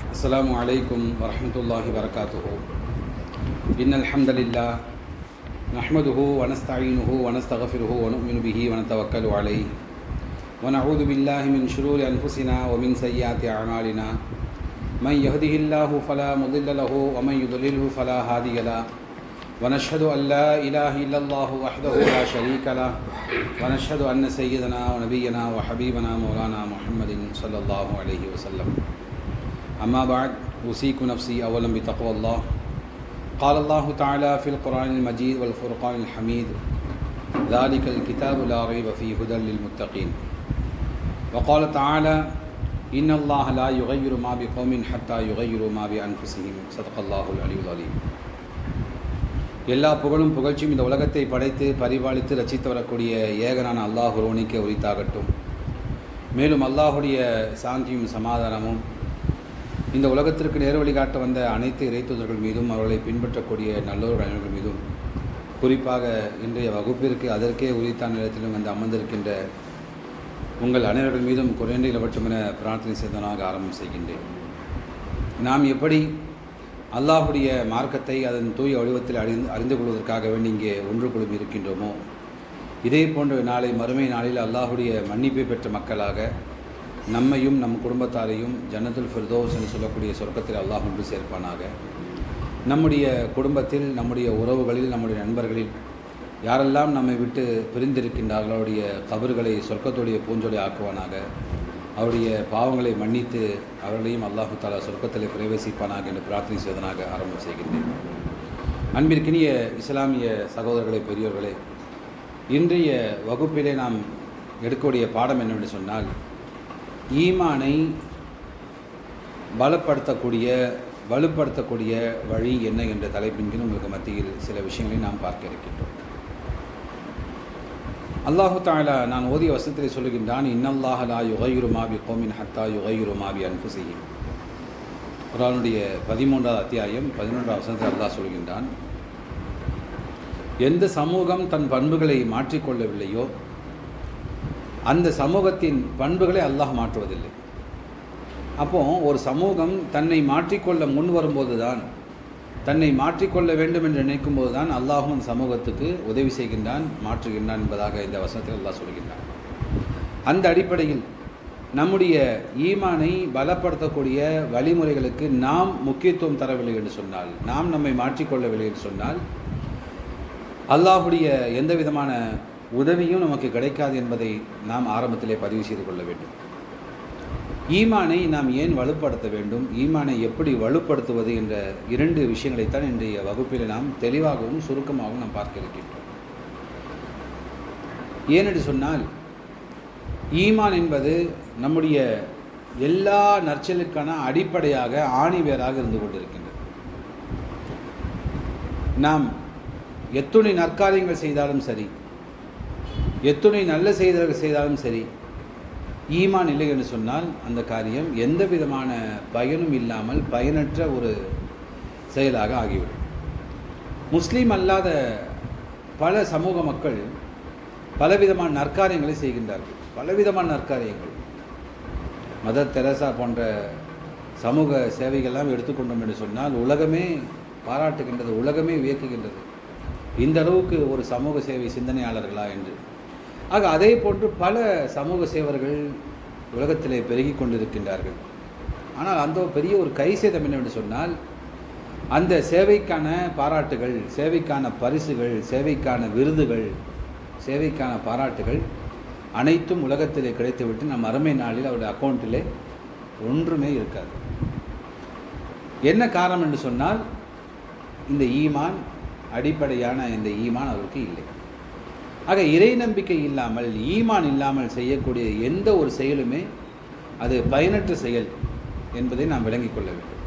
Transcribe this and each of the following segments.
السلام عليكم ورحمة الله وبركاته. إن الحمد لله نحمده ونستعينه ونستغفره ونؤمن به ونتوكل عليه ونعوذ بالله من شرور أنفسنا ومن سيئات أعمالنا. من يهده الله فلا مضل له ومن يضلله فلا هادي له. ونشهد أن لا إله إلا الله وحده لا شريك له ونشهد أن سيدنا ونبينا وحبيبنا مولانا محمد صلى الله عليه وسلم. أما بعد أوصيكم نفسي أولا بتقوى الله. قال الله تعالى في القرآن المجيد والفرقان الحميد: ذلك الكتاب لا ريب فيه هدى للمتقين. وقال تعالى: إن الله لا يغير ما بقوم حتى يغيروا ما بأنفسهم. صدق الله العلي العظيم. எல்லா புகழும் புகழ்ச்சியும் இந்த உலகத்தை படைத்து பரிபாலித்து ரசித்து வரக்கூடிய ஏகனான அல்லாஹ் ஒருவனுக்கே உரித்தாகட்டும். மேலும் அல்லாஹுடைய சாந்தியும் சமாதானமும் இந்த உலகத்திற்கு நேர் வழிகாட்ட வந்த அனைத்து இறைத்தூதர்கள் மீதும் அவர்களை பின்பற்றக்கூடிய நல்லோர் அனைவர்கள் மீதும், குறிப்பாக இன்றைய வகுப்பிற்கு அதற்கே உரித்தான நேரத்திலும் வந்து அமர்ந்திருக்கின்ற உங்கள் அனைவர்கள் மீதும் குறைந்த இலவற்றம் என பிரார்த்தனை செய்தவனாக ஆரம்பம் செய்கின்றேன். நாம் எப்படி அல்லாஹுடைய மார்க்கத்தை அதன் தூய வடிவத்தில் அறிந்து கொள்வதற்காக வேண்டி இங்கே ஒன்று குழுமி இருக்கின்றோமோ, இதே போன்ற நாளை மறுமை நாளில் அல்லாஹுடைய மன்னிப்பை பெற்ற மக்களாக நம்மையும் நம் குடும்பத்தாரையும் ஜன்னத்துல் ஃபிர்தௌஸ் என்று சொல்லக்கூடிய சொர்க்கத்தில் அல்லாஹ் ஒன்று சேர்ப்பானாக. நம்முடைய குடும்பத்தில், நம்முடைய உறவுகளில், நம்முடைய நண்பர்களில் யாரெல்லாம் நம்மை விட்டு பிரிந்திருக்கின்றார்களோ அவருடைய கபர்களை சொர்க்கத்துடைய பூஞ்சொலி ஆக்குவானாக. அவருடைய பாவங்களை மன்னித்து அவர்களையும் அல்லாஹு தாலா சொர்க்கத்தில் பிரவேசிப்பானாக என்று பிரார்த்தனை செய்வதனாக ஆரம்பம் செய்கின்றேன். அன்பிற்கினிய இஸ்லாமிய சகோதரர்களே, பெரியோர்களே, இன்றைய வகுப்பிலே நாம் எடுக்கக்கூடிய பாடம் என்னவென்று சொன்னால், ஈமானை வலுப்படுத்தக்கூடிய வழி என்ன என்ற தலைப்பின் கீழ் உங்களுக்கு மத்தியில் சில விஷயங்களை நாம் பார்க்க இருக்கின்றோம். அல்லாஹு தஆலா நான் ஓதிய வசனத்திலே சொல்லுகின்றான்: இன்னல்லாஹ லா யுகையிரு மா பிகௌமின் ஹத்தா யுகையிரு மா பிஅன்ஃபுஸிஹிம். குர்ஆனுடைய 13வது அத்தியாயம் 11வது வசனத்தில் அல்லாஹ் சொல்கின்றான், எந்த சமூகம் தன் பண்புகளை மாற்றிக்கொள்ளவில்லையோ அந்த சமூகத்தின் பண்புகளை அல்லாஹ் மாற்றுவதில்லை. அப்போ ஒரு சமூகம் தன்னை மாற்றிக்கொள்ள முன் வரும்போது தான், தன்னை மாற்றிக்கொள்ள வேண்டும் என்று நினைக்கும் போது தான் அல்லாஹும் அந்த சமூகத்துக்கு உதவி செய்கின்றான், மாற்றுகின்றான் என்பதாக இந்த வசனத்தில் அல்லாஹ் சொல்கின்றான். அந்த அடிப்படையில் நம்முடைய ஈமானை பலப்படுத்தக்கூடிய வழிமுறைகளுக்கு நாம் முக்கியத்துவம் தரவில்லை என்று சொன்னால், நாம் நம்மை மாற்றிக்கொள்ளவில்லை என்று சொன்னால், அல்லாஹுடைய எந்த விதமான உதவியும் நமக்கு கிடைக்காது என்பதை நாம் ஆரம்பத்திலே பதிவு செய்து கொள்ள வேண்டும். ஈமானை நாம் ஏன் வலுப்படுத்த வேண்டும், ஈமானை எப்படி வலுப்படுத்துவது என்ற 2 விஷயங்களைத்தான் இன்றைய வகுப்பில் நாம் தெளிவாகவும் சுருக்கமாகவும் நாம் பார்க்க இருக்கின்றோம். ஏனென்று சொன்னால், ஈமான் என்பது நம்முடைய எல்லா நற்செயலுக்கான அடிப்படையாக ஆணிவேராக இருந்து கொண்டிருக்கின்றது. நாம் எத்துணை நற்காரியங்கள் செய்தாலும் சரி, எத்துணை நல்ல செய்தல்கள் செய்தாலும் சரி, ஈமான் இல்லை என்று சொன்னால் அந்த காரியம் எந்த விதமான பயனும் இல்லாமல் பயனற்ற ஒரு செயலாக ஆகிவிடும். முஸ்லீம் அல்லாத பல சமூக மக்கள் பலவிதமான நற்காரியங்களை செய்கின்றார்கள். பலவிதமான நற்காரியங்கள், மதர் தெரசா போன்ற சமூக சேவைகள்லாம் எடுத்துக்கொண்டோம் என்று சொன்னால் உலகமே பாராட்டுகின்றது, உலகமே வியக்குகின்றது, இந்த அளவுக்கு ஒரு சமூக சேவை சிந்தனையாளர்களா என்று. ஆக அதே போன்று பல சமூக சேவர்கள் உலகத்திலே பெருகி கொண்டிருக்கின்றார்கள். ஆனால் அந்த பெரிய ஒரு கை சேதம் என்னவென்று சொன்னால், அந்த சேவைக்கான பாராட்டுகள், சேவைக்கான பரிசுகள், சேவைக்கான விருதுகள், சேவைக்கான பாராட்டுகள் அனைத்தும் உலகத்திலே கிடைத்துவிட்டு நம் அருமை நாளில் அவருடைய அக்கௌண்ட்டிலே ஒன்றுமே இருக்காது. என்ன காரணம் என்று சொன்னால், இந்த ஈமான், அடிப்படையான இந்த ஈமான் அவருக்கு இல்லை. ஆக இறை நம்பிக்கை இல்லாமல், ஈமான் இல்லாமல் செய்யக்கூடிய எந்த ஒரு செயலுமே அது பயனற்ற செயல் என்பதை நாம் விளங்கிக் கொள்ள வேண்டும்.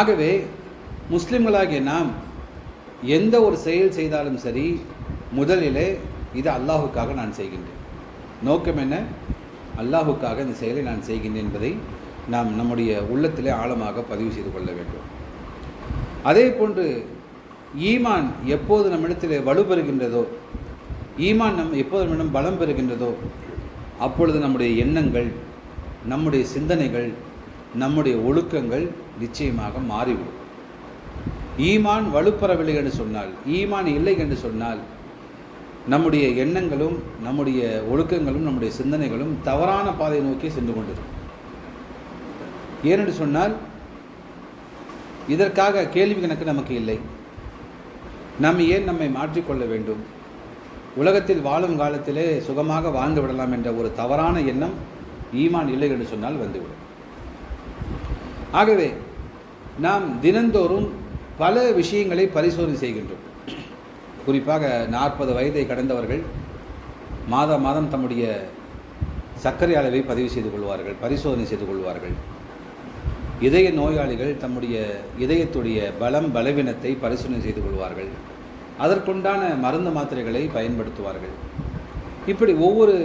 ஆகவே முஸ்லிம்களாகிய நாம் எந்த ஒரு செயல் செய்தாலும் சரி, முதலிலே இது அல்லாஹுக்காக நான் செய்கின்றேன், நோக்கம் என்ன, அல்லாஹுக்காக இந்த செயலை நான் செய்கின்றேன் என்பதை நாம் நம்முடைய உள்ளத்திலே ஆழமாக பதிவு செய்து கொள்ள வேண்டும். அதே போன்று ஈமான் எப்போது நம்மிடத்தில் வலுப்பெறுகின்றதோ, ஈமான் எப்போது நம்மிடம் பலம் பெறுகின்றதோ, அப்பொழுது நம்முடைய எண்ணங்கள், நம்முடைய சிந்தனைகள், நம்முடைய ஒழுக்கங்கள் நிச்சயமாக மாறிவிடும். ஈமான் வலுப்பெறவில்லை என்று சொன்னால், ஈமான் இல்லை என்று சொன்னால், நம்முடைய எண்ணங்களும் நம்முடைய ஒழுக்கங்களும் நம்முடைய சிந்தனைகளும் தவறான பாதையை நோக்கி சென்று கொண்டிருக்கும். ஏனென்று சொன்னால், இதற்காக கேள்வி கணக்கு நமக்கு இல்லை. நாம் ஏன் நம்மை மாற்றிக்கொள்ள வேண்டும்? உலகத்தில் வாழும் காலத்திலே சுகமாக வாழ்ந்து விடலாம் என்ற ஒரு தவறான எண்ணம் ஈமான் இல்லை என்று சொன்னால் வந்துவிடும். ஆகவே நாம் தினந்தோறும் பல விஷயங்களை பரிசோதனை செய்கின்றோம். குறிப்பாக 40 வயதை கடந்தவர்கள் மாதம் தம்முடைய சர்க்கரை அளவை பதிவு செய்து கொள்வார்கள், பரிசோதனை செய்து கொள்வார்கள். இதய நோயாளிகள் தம்முடைய இதயத்துடைய பலவீனத்தை பரிசோதனை செய்து கொள்வார்கள். அதற்குண்டான மருந்து மாத்திரைகளை பயன்படுத்துவார்கள். இப்படி ஒவ்வொரு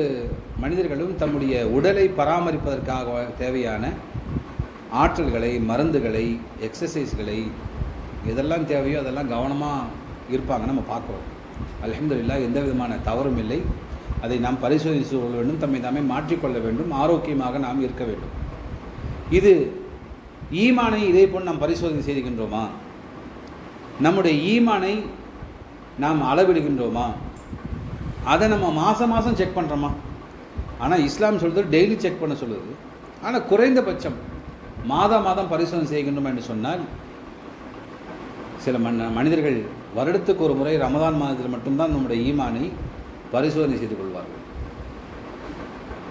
மனிதர்களும் தம்முடைய உடலை பராமரிப்பதற்காக தேவையான ஆற்றல்களை, மருந்துகளை, எக்ஸசைஸ்களை எதெல்லாம் தேவையோ அதெல்லாம் கவனமாக இருப்பாங்க, நம்ம பார்க்குறோம். அல்ஹம்துலில்லாஹ், எந்த விதமான தவறும் இல்லை. அதை நாம் பரிசோதனை செய்து கொள்ள வேண்டும், தம்மை தாமே மாற்றிக்கொள்ள வேண்டும், ஆரோக்கியமாக நாம் இருக்க வேண்டும். இது ஈமானை இதே போல் நாம் பரிசோதனை செய்கின்றோமா? நம்முடைய ஈமானை நாம் அளவிடுகின்றோமா? அதை நம்ம மாதம் செக் பண்ணுறோமா? ஆனால் இஸ்லாம் சொல்கிறது டெய்லி செக் பண்ண சொல்லுது. ஆனால் குறைந்தபட்சம் மாதம் பரிசோதனை செய்கின்றோம் என்று சொன்னால், சில மனிதர்கள் வருடத்துக்கு ஒரு முறை ரமதான் மாதத்தில் மட்டும்தான் நம்முடைய ஈமானை பரிசோதனை செய்து கொள்வார்கள்.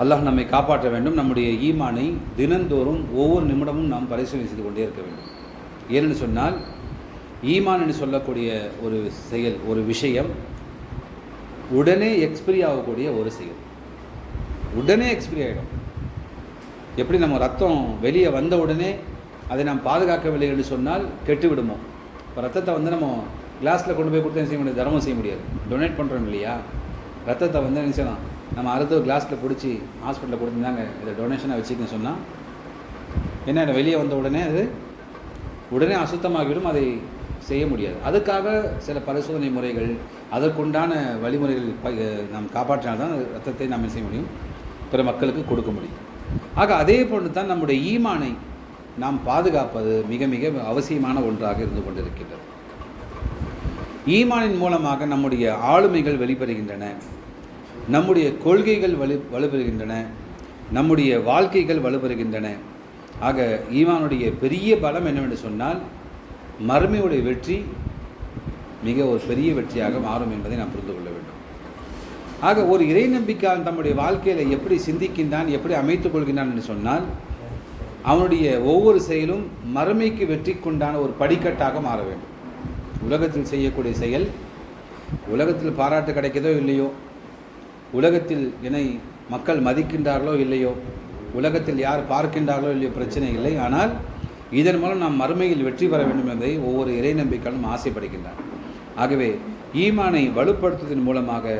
அல்லாஹ் நம்மை காப்பாற்ற வேண்டும். நம்முடைய ஈமானை தினந்தோறும் ஒவ்வொரு நிமிடமும் நாம் பரிசோதனை செய்து கொண்டே இருக்க வேண்டும். ஏனென்று சொன்னால், ஈமான் என்று சொல்லக்கூடிய ஒரு செயல், ஒரு விஷயம் உடனே எக்ஸ்பிரி ஆகக்கூடிய ஒரு செயல். உடனே எக்ஸ்பிரி ஆகிடும். எப்படி நம்ம ரத்தம் வெளியே வந்த உடனே அதை நாம் பாதுகாக்கவில்லை என்று சொன்னால் கெட்டு விடுமோ? இப்போ ரத்தத்தை நம்ம கிளாஸில் கொண்டு போய் கொடுத்து செய்ய முடியாது, தர்மம் செய்ய முடியாது. டொனேட் பண்ணுறோம் இல்லையா? ரத்தத்தை என்ன செய்யலாம், நம்ம அடுத்த கிளாஸில் பிடிச்சி ஹாஸ்பிட்டலில் கொடுத்துருந்தாங்க, இதை டொனேஷனாக வச்சுக்கன்னு சொன்னால் என்ன, வெளியே வந்த உடனே அது உடனே அசுத்தமாகிவிடும், அதை செய்ய முடியாது. அதுக்காக சில பரிசோதனை முறைகள், அதற்குண்டான வழிமுறைகள் நாம் காப்பாற்றினால்தான் ரத்தத்தை நாம் செய்ய முடியும், பிற மக்களுக்கு கொடுக்க முடியும். ஆக அதே போன்று தான் நம்முடைய ஈமானை நாம் பாதுகாப்பது மிக மிக அவசியமான ஒன்றாக இருந்து கொண்டிருக்கின்றது. ஈமானின் மூலமாக நம்முடைய ஆளுமைகள் வெளிப்பெறுகின்றன, நம்முடைய கொள்கைகள் வலுப்பெறுகின்றன, நம்முடைய வாழ்க்கைகள் வலுப்பெறுகின்றன. ஆக ஈமானுடைய பெரிய பலம் என்னவென்று சொன்னால், மறுமையுடைய வெற்றி மிக ஒரு பெரிய வெற்றியாக மாறும் என்பதை நாம் புரிந்து கொள்ள வேண்டும். ஆக ஒரு இறை நம்பிக்கையாளன் தம்முடைய வாழ்க்கையில் எப்படி சிந்திக்கின்றான், எப்படி அமைத்துக் கொள்கின்றான் என்று சொன்னால், அவனுடைய ஒவ்வொரு செயலும் மறுமைக்கு வெற்றிக்குண்டான ஒரு படிக்கட்டாக மாற வேண்டும். உலகத்தில் செய்யக்கூடிய செயல், உலகத்தில் பாராட்டு கிடைக்கிறதோ இல்லையோ, உலகத்தில் என்னை மக்கள் மதிக்கின்றார்களோ இல்லையோ, உலகத்தில் யார் பார்க்கின்றார்களோ இல்லையோ, பிரச்சனை இல்லை. ஆனால் இதன் மூலம் நாம் மறுமையில் வெற்றி பெற வேண்டும் என்பதை ஒவ்வொரு இறை நம்பிக்கையாளனும் ஆசைப்படுகின்றார். ஆகவே ஈமானை வலுப்படுத்துவதன் மூலமாக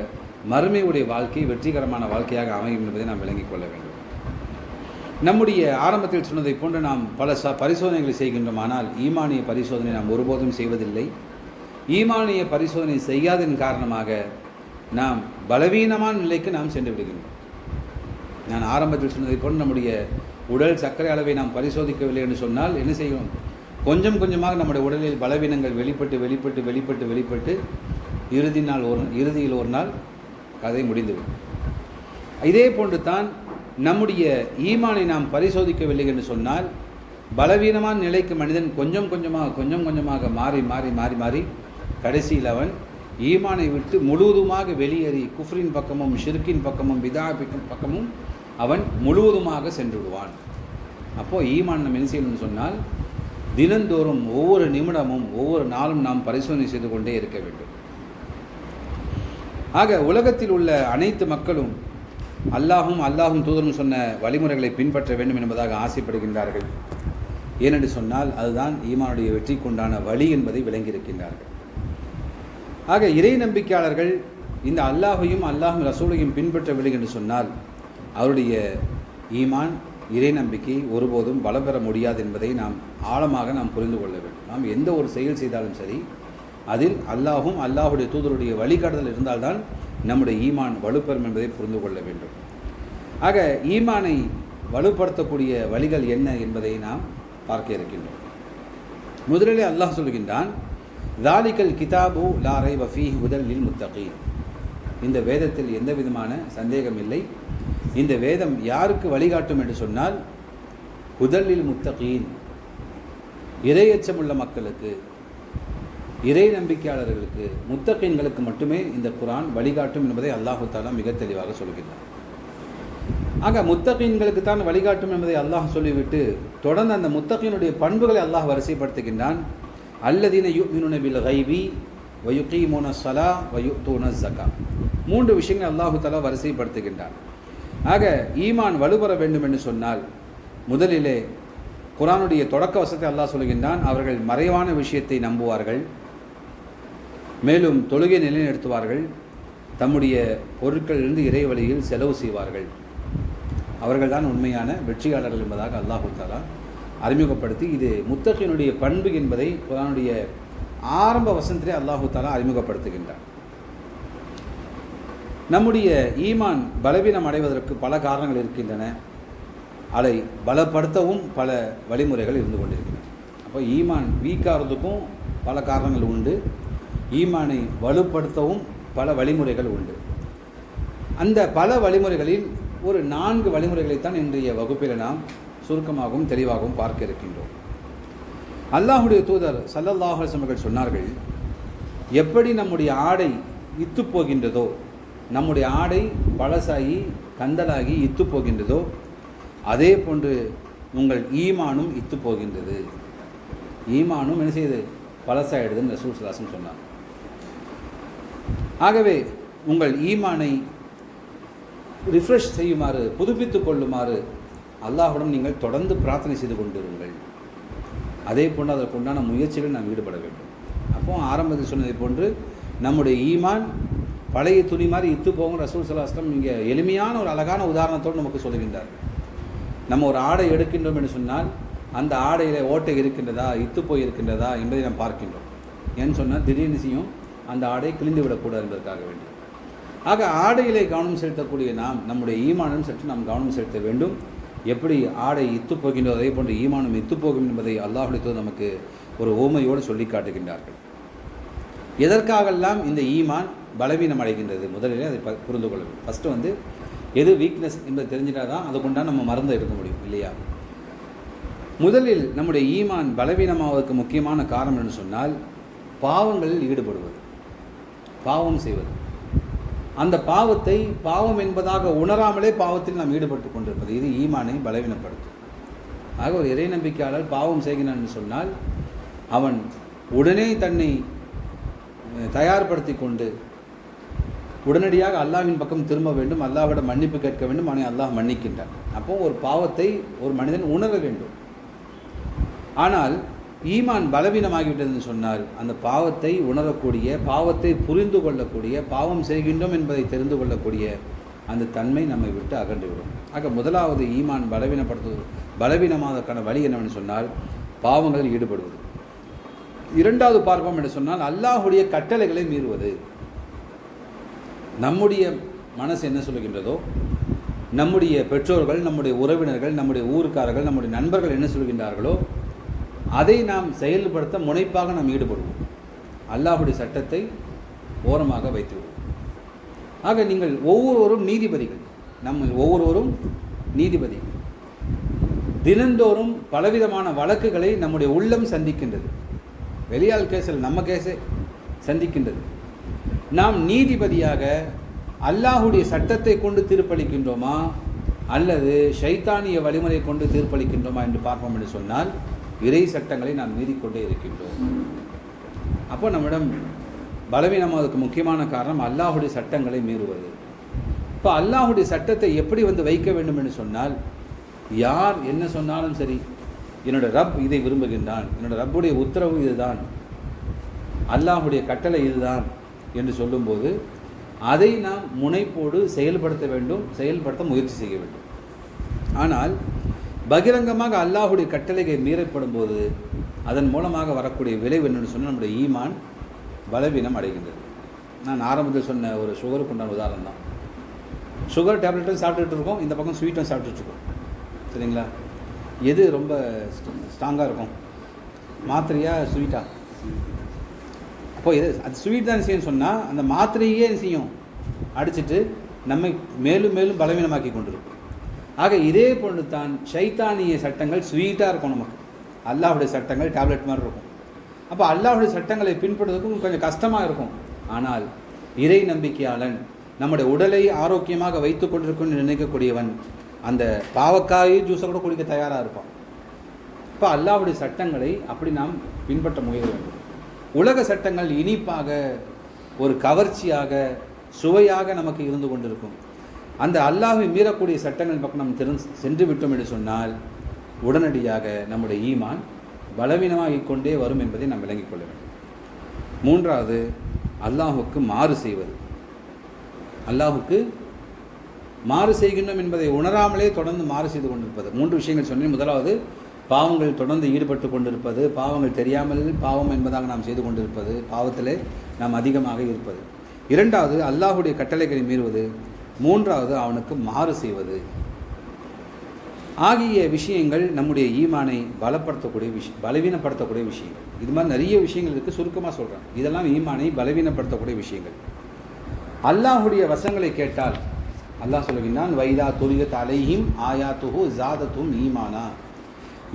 மறுமையுடைய வாழ்க்கை வெற்றிகரமான வாழ்க்கையாக அமையும் என்பதை நாம் விளங்கிக் கொள்ள வேண்டும். நம்முடைய ஆரம்பத்தில் சொன்னதை போன்று நாம் பல பரிசோதனைகளை செய்கின்றோம். ஆனால் ஈமானிய பரிசோதனை நாம் ஒருபோதும் செய்வதில்லை. ஈமானிய பரிசோதனை செய்யாததன் காரணமாக நாம் பலவீனமான நிலைக்கு நாம் சென்று விடுகின்றோம். நான் ஆரம்பத்தில் சொன்னதை போன்று நம்முடைய உடல் சர்க்கரை அளவை நாம் பரிசோதிக்கவில்லை என்று சொன்னால் என்ன செய்யும்? கொஞ்சம் கொஞ்சமாக நம்முடைய உடலில் பலவீனங்கள் வெளிப்பட்டு இறுதியில் ஒரு நாள் கதை முடிந்துவிடும். இதே போன்று தான் நம்முடைய ஈமானை நாம் பரிசோதிக்கவில்லை என்று சொன்னால், பலவீனமான நிலைக்கு மனிதன் கொஞ்சம் கொஞ்சமாக மாறி கடைசியில் அவன் ஈமானை விட்டு முழுவதுமாக வெளியேறி குஃப்ரின் பக்கமும் ஷிர்கின் பக்கமும் பிதாபின் பக்கமும் அவன் முழுவதுமாக சென்று விடுவான். அப்போது ஈமான் நம்ம என்ன செய்யணும்னு சொன்னால், தினந்தோறும் ஒவ்வொரு நிமிடமும் ஒவ்வொரு நாளும் நாம் பரிசோதனை செய்து கொண்டே இருக்க வேண்டும். ஆக உலகத்தில் உள்ள அனைத்து மக்களும் அல்லாஹும் தூதரும் சொன்ன வழிமுறைகளை பின்பற்ற வேண்டும் என்பதாக ஆசைப்படுகின்றார்கள். ஏனென்று சொன்னால் அதுதான் ஈமானுடைய வெற்றிக்குண்டான வழி என்பதை விளங்கியிருக்கின்றார்கள். ஆக இறை நம்பிக்கையாளர்கள் இந்த அல்லாஹையும் ரசூலையும் பின்பற்றவில்லை என்று சொன்னால் அவருடைய ஈமான், இறை நம்பிக்கை ஒருபோதும் பலம் பெற முடியாது என்பதை நாம் ஆழமாக புரிந்து கொள்ள வேண்டும். நாம் எந்த ஒரு செயல் செய்தாலும் சரி, அதில் அல்லாஹுடைய தூதருடைய வழிகாட்டுதல் இருந்தால்தான் நம்முடைய ஈமான் வலுப்பெறும் என்பதை புரிந்து கொள்ள வேண்டும். ஆக ஈமானை வலுப்படுத்தக்கூடிய வழிகள் என்ன என்பதை நாம் பார்க்க இருக்கின்றோம். முதலிலே அல்லாஹ் சொல்கின்றான், தாலிகல் கிதாபு லா ரைப ஃபீஹி ஹுதல் லில் முத்தகீன். இந்த வேதத்தில் எந்த விதமான சந்தேகம் இல்லை. இந்த வேதம் யாருக்கு வழிகாட்டும் என்று சொன்னால், ஹுதல் லில் முத்தகீன், இறையச்சமுள்ள மக்களுக்கு, இறை நம்பிக்கையாளர்களுக்கு, முத்தகீன்களுக்கு மட்டுமே இந்த குர்ஆன் வழிகாட்டும் என்பதை அல்லாஹு தஆலா மிக தெளிவாக சொல்கின்றார். ஆக முத்தகீன்களுக்கு தான் வழிகாட்டும் என்பதை அல்லாஹ் சொல்லிவிட்டு தொடர்ந்து அந்த முத்தகீனுடைய பண்புகளை அல்லாஹ் வரிசைப்படுத்துகின்றான். அல்லதீன யுமினூன பில் கைபி வ யுகீமூன ஸலா வ யுத்தூன ஸக்கா. 3 விஷயங்களை அல்லாஹு தஆலா வரிசைப்படுத்துகின்றான். ஆக ஈமான் வலுப்பெற வேண்டும் என்று சொன்னால் முதலிலே குர்ஆனுடைய தொடக்க வசனத்தை அல்லாஹ் சொல்கின்றான், அவர்கள் மறைவான விஷயத்தை நம்புவார்கள், மேலும் தொழுகை நிலைநிறுத்துவார்கள், தம்முடைய பொருட்களிலிருந்து இறை வழியில் செலவு செய்வார்கள், அவர்கள்தான் உண்மையான வெற்றியாளர்கள் என்பதாக அல்லாஹு தஆலா அறிமுகப்படுத்தி, இது முத்தகீனுடைய பண்பு என்பதை குர்ஆனுடைய ஆரம்ப வசனத்திலே அல்லாஹு தஆலா அறிமுகப்படுத்துகின்றார். நம்முடைய ஈமான் பலவீனம் அடைவதற்கு பல காரணங்கள் இருக்கின்றன. அதை பலப்படுத்தவும் பல வழிமுறைகள் இருந்து கொண்டிருக்கின்றன. அப்போ ஈமான் வீக்காகிறதுக்கும் பல காரணங்கள் உண்டு, ஈமானை வலுப்படுத்தவும் பல வழிமுறைகள் உண்டு. அந்த பல வழிமுறைகளில் ஒரு 4 வழிமுறைகளைத்தான் இன்றைய வகுப்பில் நாம் சுருக்கமாகவும் தெளிவாகவும் பார்க்க இருக்கின்றோம். அல்லாஹுடைய தூதர் ஸல்லல்லாஹு அலைஹி வஸல்லம் அவர்கள் சொன்னார்கள், எப்படி நம்முடைய ஆடை இத்து போகின்றதோ, நம்முடைய ஆடை பழசாகி கந்தலாகி இத்து போகின்றதோ, அதே போன்று உங்கள் ஈமானும் இத்து போகின்றது. ஈமானும் என்ன செய்யுது? பழசாயிடுதுன்னு ரசூல் ஸல்லல்லாஹு அலைஹி வஸல்லம் சொன்னார். ஆகவே உங்கள் ஈமானை ரிஃப்ரெஷ் செய்யுமாறு, புதுப்பித்துக் கொள்ளுமாறு அல்லாஹ்விடம் நீங்கள் தொடர்ந்து பிரார்த்தனை செய்து கொண்டிருங்கள். அதே போன்று அதற்குண்டான முயற்சிகள் நாம் ஈடுபட வேண்டும். அப்போ ஆரம்பத்தில் சொன்னதை போன்று நம்முடைய ஈமான் பழைய துணி மாதிரி இத்து போகும். ரசூல் ஸல்லல்லாஹு அலைஹி வஸல்லம் இங்கே எளிமையான ஒரு அழகான உதாரணத்தோடு நமக்கு சொல்லுகின்றார். நம்ம ஒரு ஆடை எடுக்கின்றோம் என்று சொன்னால் அந்த ஆடையில் ஓட்டை இருக்கின்றதா, இத்து போய் இருக்கின்றதா என்பதை நாம் பார்க்கின்றோம். ஏன்னு சொன்னால் திடீர்னு செய்யும் அந்த ஆடை கிழிந்து விடக்கூடாது என்பதற்காக வேண்டி. ஆக ஆடையிலே கவனம் செலுத்தக்கூடிய நாம் நம்முடைய ஈமானும் சற்று நாம் கவனம் செலுத்த வேண்டும். எப்படி ஆடை இத்து போகின்றதோ அதே போன்று ஈமானும் இத்து போகும் என்பதை அல்லாஹ்வுடைய தூதர் நமக்கு ஒரு ஓமையோடு சொல்லி காட்டுகின்றார்கள். எதற்காகெல்லாம் இந்த ஈமான் பலவீனம் அடைகின்றது முதலிலே அதை புரிந்து கொள்ள வேண்டும். ஃபஸ்ட்டு எது வீக்னஸ் என்பதை தெரிஞ்சிட்டால் தான் அதுக்குண்டான நம்ம மருந்தை எடுக்க முடியும் இல்லையா? முதலில் நம்முடைய ஈமான் பலவீனமாவதற்கு முக்கியமான காரணம் என்று சொன்னால் பாவங்களில் ஈடுபடுவது, பாவம் செய்வது. அந்த பாவத்தை பாவம் என்பதாக உணராமலே பாவத்தில் நாம் ஈடுபட்டு கொண்டிருப்பது, இது ஈமானை பலவீனப்படுத்தும். ஆக ஒரு இறை நம்பிக்கையாளர் பாவம் செய்கிறான் என்று சொன்னால் அவன் உடனே தன்னை தயார்படுத்தி கொண்டு உடனடியாக அல்லாஹ்வின் பக்கம் திரும்ப வேண்டும், அல்லாஹ்விடம் மன்னிப்பு கேட்க வேண்டும். அவனை அல்லாஹ் மன்னிக்கின்றான். அப்போ ஒரு பாவத்தை ஒரு மனிதன் உணர வேண்டும். ஆனால் ஈமான் பலவீனமாகிவிட்டதுன்னு சொன்னால் அந்த பாவத்தை உணரக்கூடிய, பாவத்தை புரிந்து கொள்ளக்கூடிய, பாவம் செய்கின்றோம் என்பதை தெரிந்து கொள்ளக்கூடிய அந்த தன்மை நம்மை விட்டு அகன்றுவிடும். ஆக முதலாவது ஈமான் பலவீனமாவதற்கான வழி என்னவென்று சொன்னால் பாவங்களில் ஈடுபடுவது. இரண்டாவது பார்ப்போம் என்று சொன்னால் அல்லாஹ்வுடைய கட்டளைகளை மீறுவது. நம்முடைய மனசு என்ன சொல்கின்றதோ, நம்முடைய பெற்றோர்கள், நம்முடைய உறவினர்கள், நம்முடைய ஊர்க்காரர்கள், நம்முடைய நண்பர்கள் என்ன சொல்கின்றார்களோ அதை நாம் செயல்படுத்த முனைப்பாக நாம் ஈடுபடுவோம். அல்லாஹ்வுடைய சட்டத்தை ஓரமாக வைத்துவிடுவோம். ஆக நீங்கள் ஒவ்வொருவரும் நீதிபதிகள், நம்ம ஒவ்வொருவரும் நீதிபதிகள். தினந்தோறும் பலவிதமான வழக்குகளை நம்முடைய உள்ளம் சந்திக்கின்றது. வெளியால் கேஸில் நம்ம கேஸை சந்திக்கின்றது. நாம் நீதிபதியாக அல்லாஹ்வுடைய சட்டத்தை கொண்டு தீர்ப்பளிக்கின்றோமா அல்லது ஷைத்தானிய வழிமுறை கொண்டு தீர்ப்பளிக்கின்றோமா என்று பார்ப்போம் என்று சொன்னால் இறை சட்டங்களை நாம் மீறிக்கொண்டே இருக்கின்றோம். அப்போ நம்மிடம் பலவீனமாவதற்கு முக்கியமான காரணம் அல்லாஹ்வுடைய சட்டங்களை மீறுவது. இப்போ அல்லாஹ்வுடைய சட்டத்தை எப்படி வைக்க வேண்டும் என்று சொன்னால், யார் என்ன சொன்னாலும் சரி, என்னோட ரப் இதை விரும்புகின்றான், என்னோட ரப்புடைய உத்தரவு இதுதான், அல்லாஹ்வுடைய கட்டளை இதுதான் என்று சொல்லும்போது அதை நாம் முனைப்போடு செயல்படுத்த வேண்டும், செயல்படுத்த முயற்சி செய்ய வேண்டும். ஆனால் பகிரங்கமாக அல்லாஹ்வுடைய கட்டளைகள் மீறப்படும் போது அதன் மூலமாக வரக்கூடிய விளைவு என்னென்னு சொன்னால் நம்முடைய ஈமான் பலவீனம் அடைகின்றது. நான் ஆரம்பத்தில் சொன்ன ஒரு சுகருக்கு உண்டான உதாரணம் தான். சுகர் டேப்லெட்டும் சாப்பிட்டுட்டு இருக்கோம், இந்த பக்கம் ஸ்வீட்டும் சாப்பிட்டுட்ருக்கோம். சரிங்களா? எது ரொம்ப ஸ்ட்ராங்காக இருக்கும், மாத்திரையா ஸ்வீட்டா? அப்போ எது அது ஸ்வீட் தான் செய்யணும்னு சொன்னால் அந்த மாத்திரையே செய்யும் அடிச்சுட்டு நம்மை மேலும் மேலும் பலவீனமாக்கி கொண்டிருக்கும். ஆக இதே போன்று தான் ஷைத்தானிய சட்டங்கள் ஸ்வீட்டாக இருக்கும், நமக்கு அல்லாஹுடைய சட்டங்கள் டேப்லெட் மாதிரி இருக்கும். அப்போ அல்லாஹுடைய சட்டங்களை பின்பற்றுவதற்கும் கொஞ்சம் கஷ்டமாக இருக்கும். ஆனால் இறை நம்பிக்கையாளன் நம்முடைய உடலை ஆரோக்கியமாக வைத்து கொண்டிருக்கும் நினைக்கக்கூடியவன் அந்த பாவக்காய் ஜூஸை கூட குடிக்க தயாராக இருப்பான். இப்போ அல்லாஹுடைய சட்டங்களை அப்படி நாம் பின்பற்ற முயல வேண்டும். உலக சட்டங்கள் இனிப்பாக ஒரு கவர்ச்சியாக சுவையாக நமக்கு இருந்து கொண்டிருக்கும். அந்த அல்லாஹ்வை மீறக்கூடிய சட்டங்கள் பக்கம் நாம் சென்று விட்டோம் என்று சொன்னால் உடனடியாக நம்முடைய ஈமான் பலவீனமாகிக் கொண்டே வரும் என்பதை நாம் விளங்கிக் கொள்ள வேண்டும். மூன்றாவது, அல்லாஹுக்கு மாறு செய்வது. அல்லாஹுக்கு மாறு செய்கின்றோம் என்பதை உணராமலே தொடர்ந்து மாறு செய்து கொண்டிருப்பது. 3 விஷயங்கள் சொன்னேன். முதலாவது, பாவங்கள் தொடர்ந்து ஈடுபட்டு கொண்டிருப்பது, பாவங்கள் தெரியாமல் பாவம் என்பதாக நாம் செய்து கொண்டிருப்பது, பாவத்திலே நாம் அதிகமாக இருப்பது. இரண்டாவது, அல்லாஹுடைய கட்டளைகளை மீறுவது. மூன்றாவது, அவனுக்கு மாறு செய்வது. ஆகிய விஷயங்கள் நம்முடைய ஈமானை பலவீனப்படுத்தக்கூடிய விஷயங்கள். இது மாதிரி நிறைய விஷயங்கள் இருக்குது, சுருக்கமாக சொல்கிறேன். இதெல்லாம் ஈமானை பலவீனப்படுத்தக்கூடிய விஷயங்கள். அல்லாஹுடைய வசங்களை கேட்டால் அல்லாஹ் சொல்லுகின்றான், வைதா துலியத் அலைஹிம் ஆயாத்துஹு ஜாதத்தும் ஈமானா.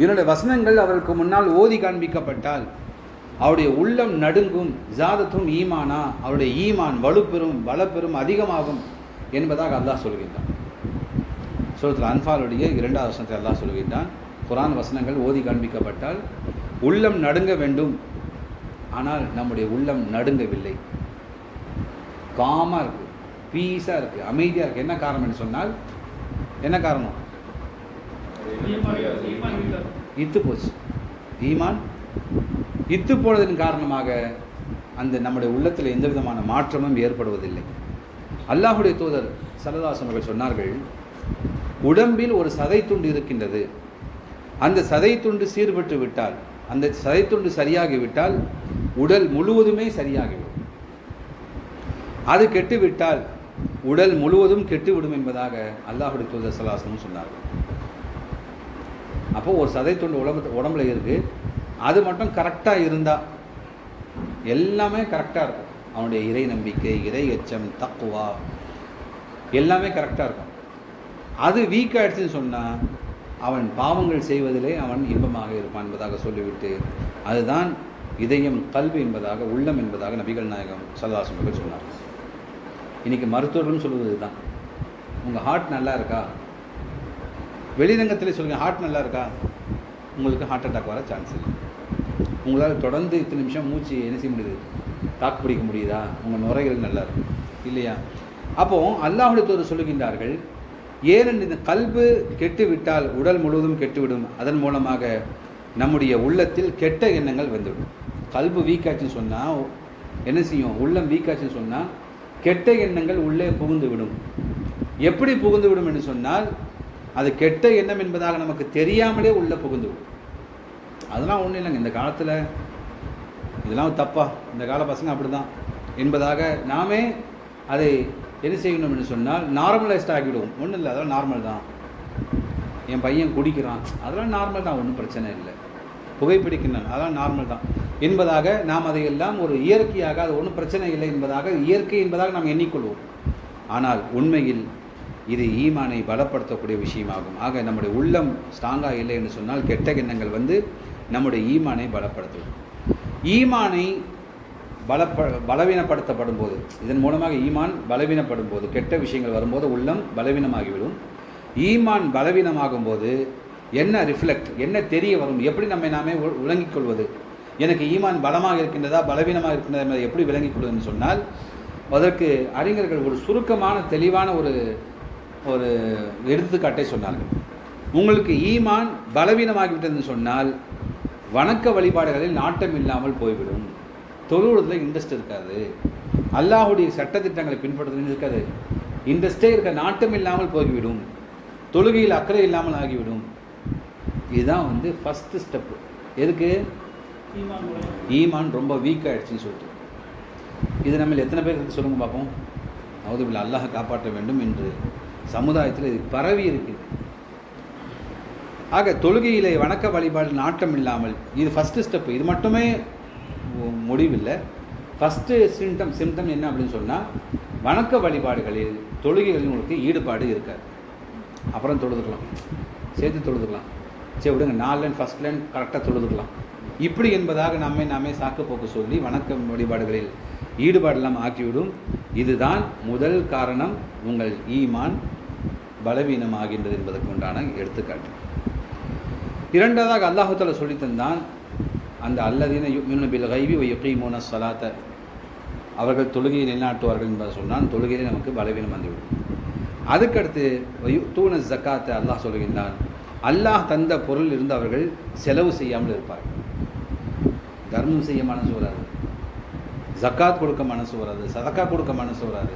என்னுடைய வசனங்கள் அவருக்கு முன்னால் ஓதி காண்பிக்கப்பட்டால் அவருடைய உள்ளம் நடுங்கும். ஜாதத்தும் ஈமானா, அவருடைய ஈமான் வலுப்பெறும், பலப்பெறும், அதிகமாகும் என்பதாக அல்லாஹ் சொல்கின்றான். சூரத்துல் அன்ஃபாலுடைய 2வது வசனத்தில் அல்லாஹ் சொல்கின்றான், குர்ஆன் வசனங்கள் ஓதி காண்பிக்கப்பட்டால் உள்ளம் நடுங்க வேண்டும். ஆனால் நம்முடைய உள்ளம் நடுங்கவில்லை, காமாக இருக்குது, பீஸாக இருக்குது, அமைதியாக இருக்குது. என்ன காரணம் என்று சொன்னால், என்ன காரணம்? இத்து போச்சு. ஈமான் இத்து போனதன் காரணமாக அந்த நம்முடைய உள்ளத்தில் எந்த விதமான மாற்றமும் ஏற்படுவதில்லை. அல்லாஹுடைய தூதர் ஸல்லல்லாஹு அலைஹி வஸல்லம் சொன்னார்கள், உடம்பில் ஒரு சதை துண்டு இருக்கின்றது. அந்த சதை துண்டு சீர்பட்டு விட்டால், அந்த சதை துண்டு சரியாகிவிட்டால் உடல் முழுவதுமே சரியாகிவிடும். அது கெட்டுவிட்டால் உடல் முழுவதும் கெட்டுவிடும் என்பதாக அல்லாஹுடைய தூதர் ஸல்லல்லாஹு அலைஹி வஸல்லம் சொன்னார்கள். அப்போது ஒரு சதை துண்டு உடம்புல இருக்குது, அது மட்டும் கரெக்டாக இருந்தால் எல்லாமே கரெக்டாக இருக்கும். அவனுடைய இறை நம்பிக்கை, இறை எச்சம், தக்குவா எல்லாமே கரெக்டாக இருக்கும். அது வீக் ஆகிடுச்சுன்னு சொன்னால் அவன் பாவங்கள் செய்வதிலே அவன் இன்பமாக இருப்பான் என்பதாக சொல்லிவிட்டு, அதுதான் இதயம், கல்வி என்பதாக, உள்ளம் என்பதாக நபிகள் நாயகம் ஸல்லல்லாஹு அலைஹி வஸல்லம் சொன்னார். இன்றைக்கி மருத்துவர்களும் சொல்லுவது தான், உங்கள் ஹார்ட் நல்லா இருக்கா? வெளிரங்கத்திலே சொல்லுங்கள், ஹார்ட் நல்லா இருக்கா? உங்களுக்கு ஹார்ட் அட்டாக் வர சான்ஸ் இல்லை. உங்களால் தொடர்ந்து இத்தனை நிமிஷம் மூச்சு என்ன செய்ய முடியுது, தாக்கு பிடிக்க முடியுதா? உங்கள் நுரைகள் நல்லா இருக்கும் இல்லையா? அப்போது அல்லாஹுடைய தூதர் சொல்லுகின்றார்கள், ஏனென்று இந்த கல்பு கெட்டுவிட்டால் உடல் முழுவதும் கெட்டுவிடும். அதன் மூலமாக நம்முடைய உள்ளத்தில் கெட்ட எண்ணங்கள் வந்துவிடும். கல்பு வீக்காச்சுன்னு சொன்னால் என்ன செய்யும்? உள்ளம் வீக்காச்சுன்னு சொன்னால் கெட்ட எண்ணங்கள் உள்ளே புகுந்து விடும். எப்படி புகுந்து விடும் என்று சொன்னால், அது கெட்ட எண்ணம் என்பதாக நமக்கு தெரியாமலே உள்ளே புகுந்து விடும். அதெல்லாம் ஒன்றும் இல்லைங்க, இந்த காலத்தில் இதெல்லாம் தப்பா, இந்த கால பசங்க அப்படி தான் என்பதாக நாமே அதை என்ன செய்யணும் என்று சொன்னால் நார்மலைஸ்ட் ஆகிவிடுவோம். ஒன்றும் இல்லை, அதெல்லாம் நார்மல் தான். என் பையன் குடிக்கிறான், அதெல்லாம் நார்மல் தான், ஒன்றும் பிரச்சனை இல்லை. புகைப்பிடிக்கிறான், அதெல்லாம் நார்மல் தான் என்பதாக நாம் அதையெல்லாம் ஒரு இயற்கையாக, அது ஒன்றும் பிரச்சனை இல்லை என்பதாக, இயற்கை என்பதாக நாம் எண்ணிக்கொள்வோம். ஆனால் உண்மையில் இது ஈமானை பலப்படுத்தக்கூடிய விஷயமாகும். ஆக நம்முடைய உள்ளம் ஸ்ட்ராங்காக இல்லை என்று சொன்னால் கெட்ட எண்ணங்கள் வந்து நம்முடைய ஈமானை பலப்படுத்தும். ஈமானை பலவீனப்படுத்தப்படும் போது, இதன் மூலமாக ஈமான் பலவீனப்படும் போது, கெட்ட விஷயங்கள் வரும்போது உள்ளம் பலவீனமாகிவிடும். ஈமான் பலவீனமாகும் போது என்ன ரிஃப்ளெக்ட், என்ன தெரிய வரும், எப்படி நம்மை நாமே விளங்கிக் கொள்வது? எனக்கு ஈமான் பலமாக இருக்கின்றதா பலவீனமாக இருக்கின்றதா என்பதை எப்படி விளங்கிக் கொள்வதுன்னு சொன்னால், அதற்கு அறிஞர்கள் ஒரு சுருக்கமான தெளிவான ஒரு எடுத்துக்காட்டை சொன்னார்கள். உங்களுக்கு ஈமான் பலவீனமாகிவிட்டதுன்னு சொன்னால் வணக்க வழிபாடுகளில் நாட்டம் இல்லாமல் போய்விடும், தொழுவதில் இன்ட்ரெஸ்ட் இருக்காது, அல்லாஹுடைய சட்டத்திட்டங்களை பின்பற்றுறது இருக்காது, இன்ட்ரெஸ்டே இருக்க, நாட்டம் இல்லாமல் போய்விடும், தொழுகையில் அக்கறை இல்லாமல் ஆகிவிடும். இதுதான் வந்து ஃபஸ்ட்டு ஸ்டெப்பு. எதுக்கு? ஈமான் ரொம்ப வீக் ஆகிடுச்சின்னு சொல்லிட்டு. இது நம்ம எத்தனை பேருக்கு சொல்லுங்க பார்ப்போம். அவுதுபில்லாஹ், அல்லாஹ் காப்பாற்ற வேண்டும் என்று சமுதாயத்தில் இது பரவி இருக்குது. ஆக தொழுகையிலே வணக்க வழிபாடு நாட்டம் இல்லாமல், இது ஃபஸ்ட்டு ஸ்டெப்பு. இது மட்டுமே முடிவில்லை. ஃபஸ்ட்டு சிம்டம் என்ன அப்படின்னு சொன்னால், வணக்க வழிபாடுகளில் தொழுகைகளில் உங்களுக்கு ஈடுபாடு இருக்காது. அப்புறம் தொழுதுக்கலாம், சேர்த்து தொழுதுக்கலாம், சரி விடுங்க 4 லைன் 1 லைன் கரெக்டாக தொழுதுக்கலாம், இப்படி என்பதாக நாமே சாக்கு போக்கு சொல்லி வணக்க வழிபாடுகளில் ஈடுபாடு இல்லாமல் ஆக்கிவிடும். இதுதான் முதல் காரணம் உங்கள் ஈமான் பலவீனம் ஆகின்றது என்பதற்கு உண்டான எடுத்துக்காட்டு. இரண்டாவதாக அல்லாஹ் தஆலா சொல்லித்தந்தான், அந்த அல்லதீன யுமினூன பில் கைபி வ யுகீமூன ஸலாத்த, அவர்கள் தொழுகையை நிலைநாட்டுவார்கள் என்பதை சொன்னால் தொழுகையிலே நமக்கு பலவீனம் வந்துவிடும். அதுக்கடுத்து வயுத்தூன ஜக்காத்தை அல்லாஹ் சொல்கின்றான், அல்லாஹ் தந்த பொருள் இருந்து அவர்கள் செலவு செய்யாமல் இருப்பார்கள். தர்மம் செய்ய மனசு வராது, ஜக்காத் கொடுக்க மனசு வராது, சதக்கா கொடுக்க மனசு வராது,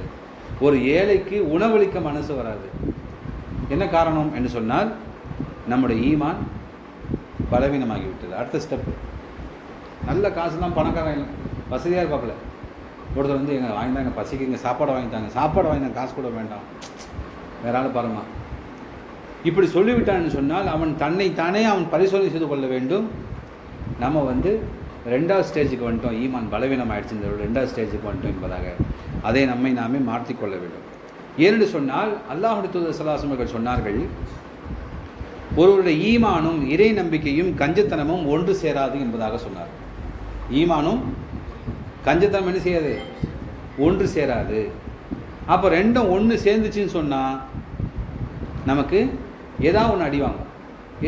ஒரு ஏழைக்கு உணவளிக்க மனசு வராது. என்ன காரணம் என்று சொன்னால், நம்முடைய ஈமான் பலவீனமாகிவிட்டது. அடுத்த ஸ்டெப்பு, நல்ல காசுலாம் பணக்காரன் வசதியாக இருப்பாப்புல, ஒருத்தர் வந்து எங்கள் வாங்கிட்டாங்க, பசிக்கு இங்கே சாப்பாடு வாங்கிட்டாங்க, சாப்பாடு வாங்கினாங்க, காசு கூட வேண்டாம், வேற ஆள் பாருமா, இப்படி சொல்லிவிட்டான்னு சொன்னால் அவன் தன்னைத்தானே அவன் பரிசோதனை செய்து கொள்ள வேண்டும். நம்ம வந்து 2வது ஸ்டேஜுக்கு வந்துட்டோம், ஈமான் பலவீனம் ஆயிடுச்சு, 2வது ஸ்டேஜுக்கு வந்துட்டோம் என்பதாக அதை நாமே மாற்றிக்கொள்ள வேண்டும். ஏனென்று சொன்னால் அல்லாஹ்வுடைய தூதர் ஸல்லல்லாஹு அலைஹி வஸல்லம் சொன்னார்கள், ஒருவருடைய ஈமானும் இறை நம்பிக்கையும் கஞ்சத்தனமும் ஒன்று சேராது என்பதாக சொன்னார். ஈமானும் கஞ்சத்தனம் என்ன செய்யாது, ஒன்று சேராது. அப்போ ரெண்டும் ஒன்று சேர்ந்துச்சின்னு சொன்னால் நமக்கு ஏதாவது ஒன்று அடி வாங்கும்.